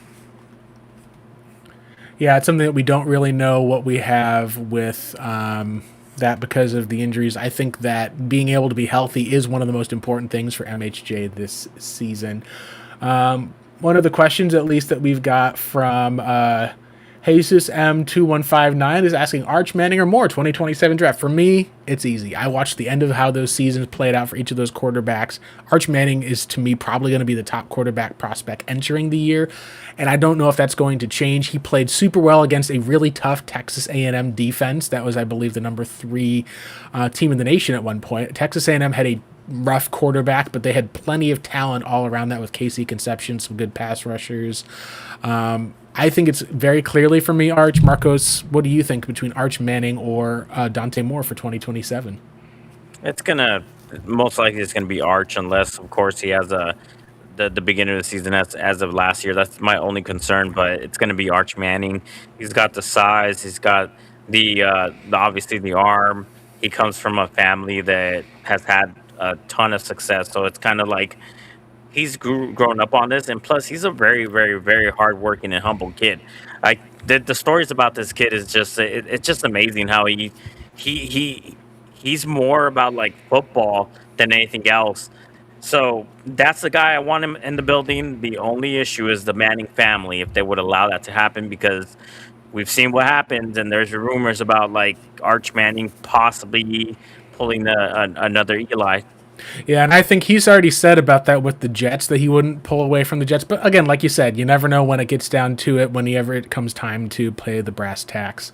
S1: Yeah, it's something that we don't really know what we have with that because of the injuries. I think that being able to be healthy is one of the most important things for MHJ this season. One of the questions, at least, that we've got from Jesus M2159 is asking Arch Manning or more 2027 draft. For me, it's easy. I watched the end of how those seasons played out for each of those quarterbacks. Arch Manning is, to me, probably going to be the top quarterback prospect entering the year, and I don't know if that's going to change. He played super well against a really tough Texas A&M defense. That was, I believe, the number 3 team in the nation at one point. Texas A&M had a rough quarterback, but they had plenty of talent all around that with Casey Conception, some good pass rushers. I think it's very clearly for me, Arch. Marcos, what do you think between Arch Manning or Dante Moore for 2027?
S2: Most likely it's gonna be Arch, unless of course he has the beginning of the season as of last year. That's my only concern, but it's gonna be Arch Manning. He's got the size, he's got the obviously the arm. He comes from a family that has had a ton of success, so it's kind of like he's grown up on this, and plus he's a very, very, very hardworking and humble kid. Like the stories about this kid is just it's just amazing how he's more about like football than anything else. So that's the guy I want him in the building. The only issue is the Manning family, if they would allow that to happen, because we've seen what happens, and there's rumors about like Arch Manning possibly pulling another Eli.
S1: Yeah, and I think he's already said about that with the Jets that he wouldn't pull away from the Jets. But again, like you said, you never know when it gets down to it, whenever it comes time to play the brass tacks.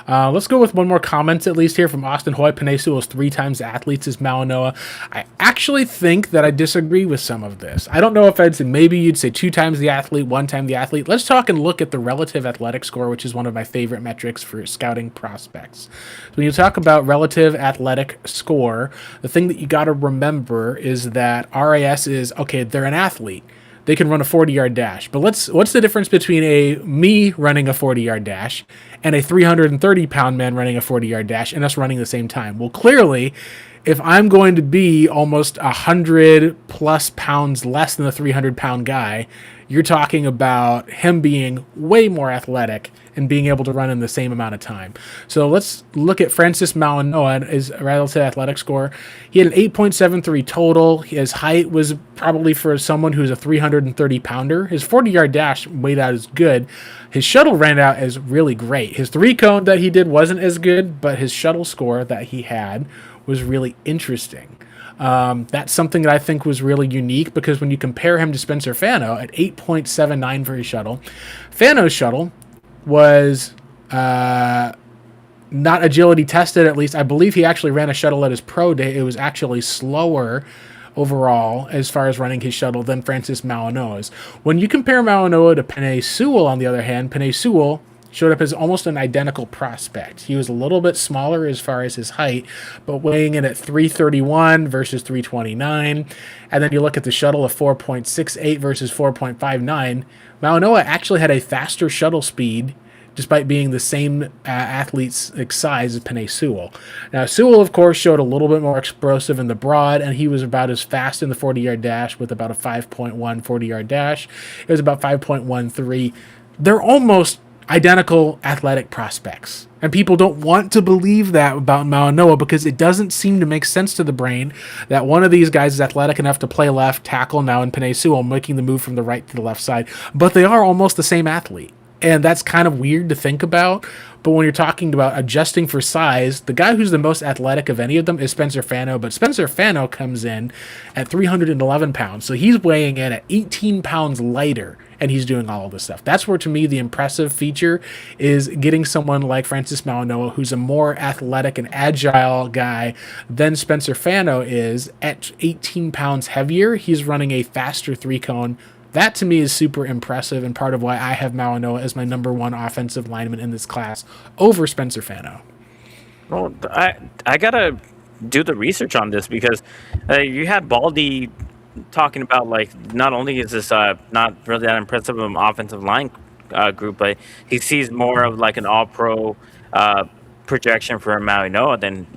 S1: Let's go with one more comment, at least here from Austin Hoy. Penei Sewell's 3 times athletes as Malinois. I actually think that I disagree with some of this. I don't know if I'd say, maybe you'd say 2 times the athlete, 1 time the athlete. Let's talk and look at the relative athletic score, which is one of my favorite metrics for scouting prospects. So when you talk about relative athletic score, the thing that you got to remember is that RAS is, okay, they're an athlete. They can run a 40-yard dash. But what's the difference between me running a 40-yard dash and a 330-pound man running a 40-yard dash and us running the same time? Well, clearly, if I'm going to be almost 100-plus pounds less than the 300-pound guy, you're talking about him being way more athletic and being able to run in the same amount of time. So let's look at Francis Malinois, his relative athletic score. He had an 8.73 total. His height was probably for someone who's a 330-pounder. His 40-yard dash weighed out as good. His shuttle ran out as really great. His 3-cone that he did wasn't as good, but his shuttle score that he had was really interesting. That's something that I think was really unique, because when you compare him to Spencer Fano at 8.79 for his shuttle, Fano's shuttle was not agility tested, at least. I believe he actually ran a shuttle at his pro day. It was actually slower overall as far as running his shuttle than Francis Malinois. When you compare Malinois to Penei Sewell, on the other hand, Penei Sewell showed up as almost an identical prospect. He was a little bit smaller as far as his height, but weighing in at 331 versus 329. And then you look at the shuttle of 4.68 versus 4.59. Malinois actually had a faster shuttle speed despite being the same athlete's size as Penei Sewell. Now, Sewell, of course, showed a little bit more explosive in the broad, and he was about as fast in the 40-yard dash with about a 5.1 40-yard dash. It was about 5.13. They're almost identical athletic prospects. And people don't want to believe that about Malinoa because it doesn't seem to make sense to the brain that one of these guys is athletic enough to play left tackle now in Penei Sewell, making the move from the right to the left side. But they are almost the same athlete. And that's kind of weird to think about. But when you're talking about adjusting for size, the guy who's the most athletic of any of them is Spencer Fano. But Spencer Fano comes in at 311 pounds. So he's weighing in at 18 pounds lighter, and he's doing all of this stuff. That's where, to me, the impressive feature is getting someone like Francis Malinoa, who's a more athletic and agile guy than Spencer Fano is. At 18 pounds heavier, he's running a faster three-cone. That, to me, is super impressive and part of why I have Malinoa as my number one offensive lineman in this class over Spencer Fano.
S2: Well, I got to do the research on this because you had Baldy talking about, like, not only is this not really that impressive of an offensive line group, but he sees more of, like, an all-pro projection for Malinoa than,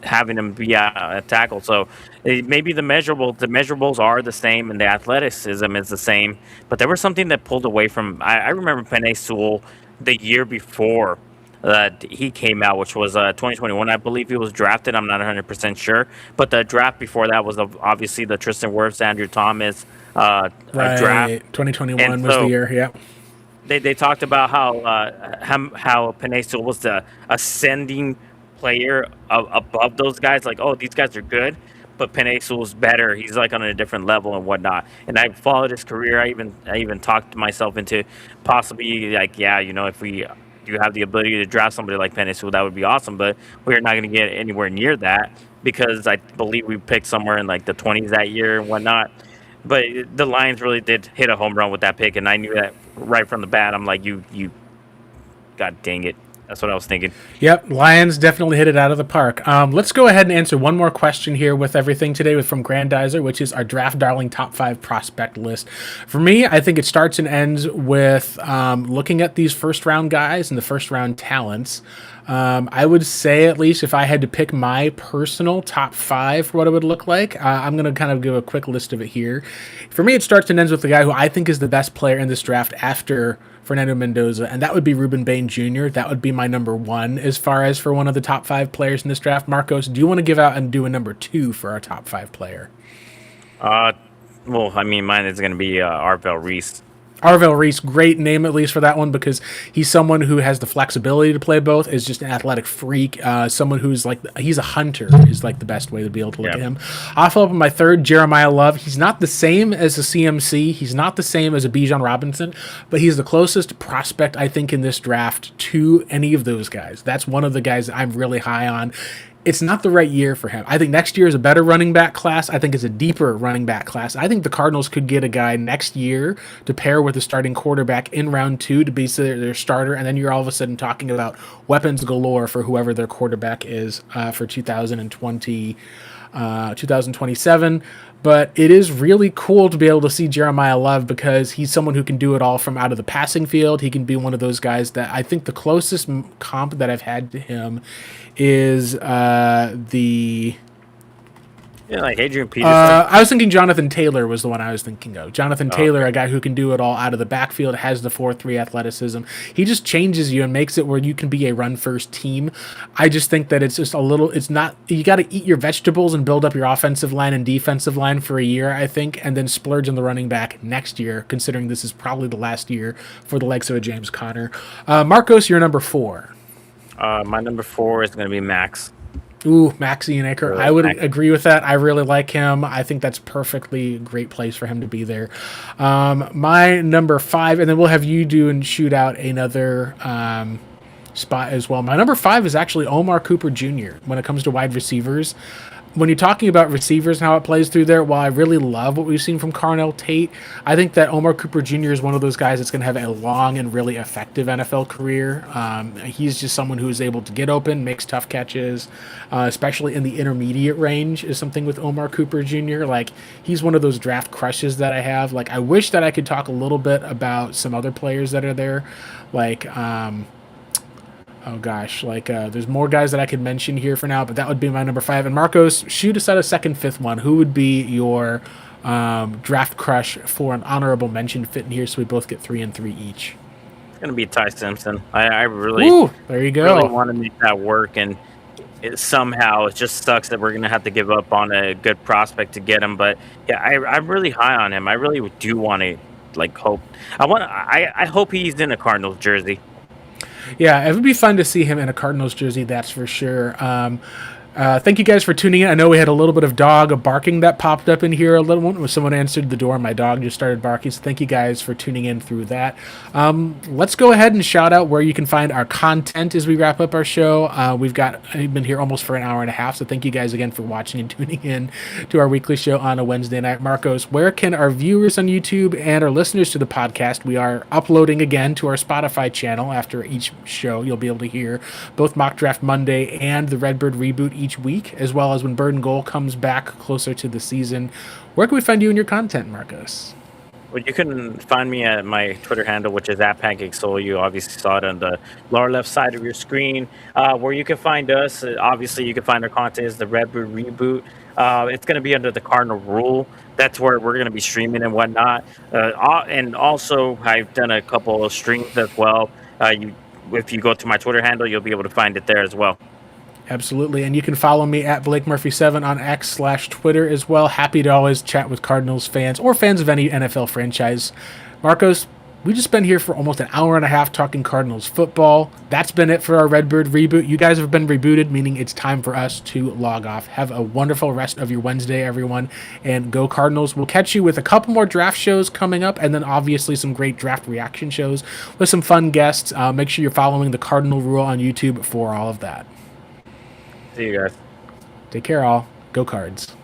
S2: having him be a tackle. So maybe the measurables are the same and the athleticism is the same, but there was something that pulled away from. I remember Penei Sewell the year before that he came out, which was 2021. I believe he was drafted. I'm not 100% sure, but the draft before that was obviously the Tristan Wirfs, Andrew Thomas draft.
S1: 2021 was the year. Yeah.
S2: They talked about how Penei Sewell was the ascending player above those guys. Like, oh, these guys are good, but Penei Sewell's better. He's like on a different level and whatnot. And I followed his career. I even talked myself into possibly, like, if we do have the ability to draft somebody like Penei Sewell, that would be awesome. But we're not going to get anywhere near that because I believe we picked somewhere in like the 20s that year and whatnot. But the Lions really did hit a home run with that pick, and I knew that right from the bat. I'm like, you, God dang it. That's what I was thinking.
S1: Yep, Lions definitely hit it out of the park. Let's go ahead and answer one more question here with everything today from Grandizer, which is our Draft Darling top 5 prospect list. For me, I think it starts and ends with looking at these first-round guys and the first-round talents. I would say, at least, if I had to pick my personal top 5 for what it would look like, I'm going to kind of give a quick list of it here. For me, it starts and ends with the guy who I think is the best player in this draft after Fernando Mendoza, and that would be Ruben Bain Jr. That would be my number 1 as far as for one of the top 5 players in this draft. Marcos, do you want to give out and do a number 2 for our top 5 player?
S2: Well, I mean, mine is going to be Arvell Reese.
S1: Arvell Reese, great name at least for that one because he's someone who has the flexibility to play both, is just an athletic freak, someone who's like, he's a hunter is like the best way to be able to look at him. I'll follow up with my third, Jeremiah Love. He's not the same as a CMC. He's not the same as a Bijan Robinson, but he's the closest prospect, I think, in this draft to any of those guys. That's one of the guys that I'm really high on. It's not the right year for him. I think next year is a better running back class. I think it's a deeper running back class. I think the Cardinals could get a guy next year to pair with a starting quarterback in round 2 to be their starter, and then you're all of a sudden talking about weapons galore for whoever their quarterback is for 2027. But it is really cool to be able to see Jeremiah Love because he's someone who can do it all from out of the passing field. He can be one of those guys that I think the closest comp that I've had to him is
S2: like Adrian Peterson.
S1: I was thinking Jonathan Taylor was the one I was thinking of. Jonathan Taylor, a guy who can do it all out of the backfield, has the 4.3 athleticism. He just changes you and makes it where you can be a run-first team. I just think that it's just a little, it's not, you got to eat your vegetables and build up your offensive line and defensive line for a year, I think, and then splurge on the running back next year, considering this is probably the last year for the likes of a James Conner. Marcos, you're number 4.
S2: My number 4 is going to be Max.
S1: Ooh, Max Ian-Aker. I would agree with that. I really like him. I think that's perfectly great place for him to be there. My number 5, and then we'll have you do and shoot out another spot as well. My number 5 is actually Omar Cooper Jr. when it comes to wide receivers. When you're talking about receivers and how it plays through there, while I really love what we've seen from Carnell Tate, I think that Omar Cooper Jr. is one of those guys that's going to have a long and really effective NFL career. He's just someone who is able to get open, makes tough catches, especially in the intermediate range is something with Omar Cooper Jr. Like, he's one of those draft crushes that I have. Like, I wish that I could talk a little bit about some other players that are there. Like, there's more guys that I could mention here for now, but that would be my number 5. And Marcos, shoot us out a second, 5th one. Who would be your draft crush for an honorable mention fit in here so we both get 3 and 3 each?
S2: gonna be Ty Simpson. I really,
S1: Ooh, there you
S2: really
S1: go.
S2: want to make that work, and somehow it just sucks that we're gonna have to give up on a good prospect to get him. But yeah, I'm really high on him. I really do want to hope. I hope he's in a Cardinals jersey.
S1: Yeah, it would be fun to see him in a Cardinals jersey, that's for sure. Thank you guys for tuning in. I know we had a little bit of dog barking that popped up in here a little when someone answered the door. My dog just started barking, so thank you guys for tuning in through that. Let's go ahead and shout out where you can find our content as we wrap up our show. We've been here almost for an hour and a half, so thank you guys again for watching and tuning in to our weekly show on a Wednesday night. Marcos, where can our viewers on YouTube and our listeners to the podcast, we are uploading again to our Spotify channel after each show. You'll be able to hear both Mock Draft Monday and the Redbird Reboot each week, as well as when Bird and Goal comes back closer to the season. Where can we find you and your content, Marcos?
S2: Well, you can find me at my Twitter handle, which is @PancakeSoul. You obviously saw it on the lower left side of your screen. Where you can find us, obviously, you can find our content is the Redbird Reboot. It's going to be under the Cardinal Rule. That's where we're going to be streaming and whatnot. And also, I've done a couple of streams as well. If you go to my Twitter handle, you'll be able to find it there as well.
S1: Absolutely. And you can follow me at BlakeMurphy7 on X/Twitter as well. Happy to always chat with Cardinals fans or fans of any NFL franchise. Marcos, we just been here for almost an hour and a half talking Cardinals football. That's been it for our Redbird Reboot. You guys have been rebooted, meaning it's time for us to log off. Have a wonderful rest of your Wednesday, everyone, and go Cardinals. We'll catch you with a couple more draft shows coming up, and then obviously some great draft reaction shows with some fun guests. Make sure you're following the Cardinal Rule on YouTube for all of that.
S2: See you guys.
S1: Take care, all. Go Cards.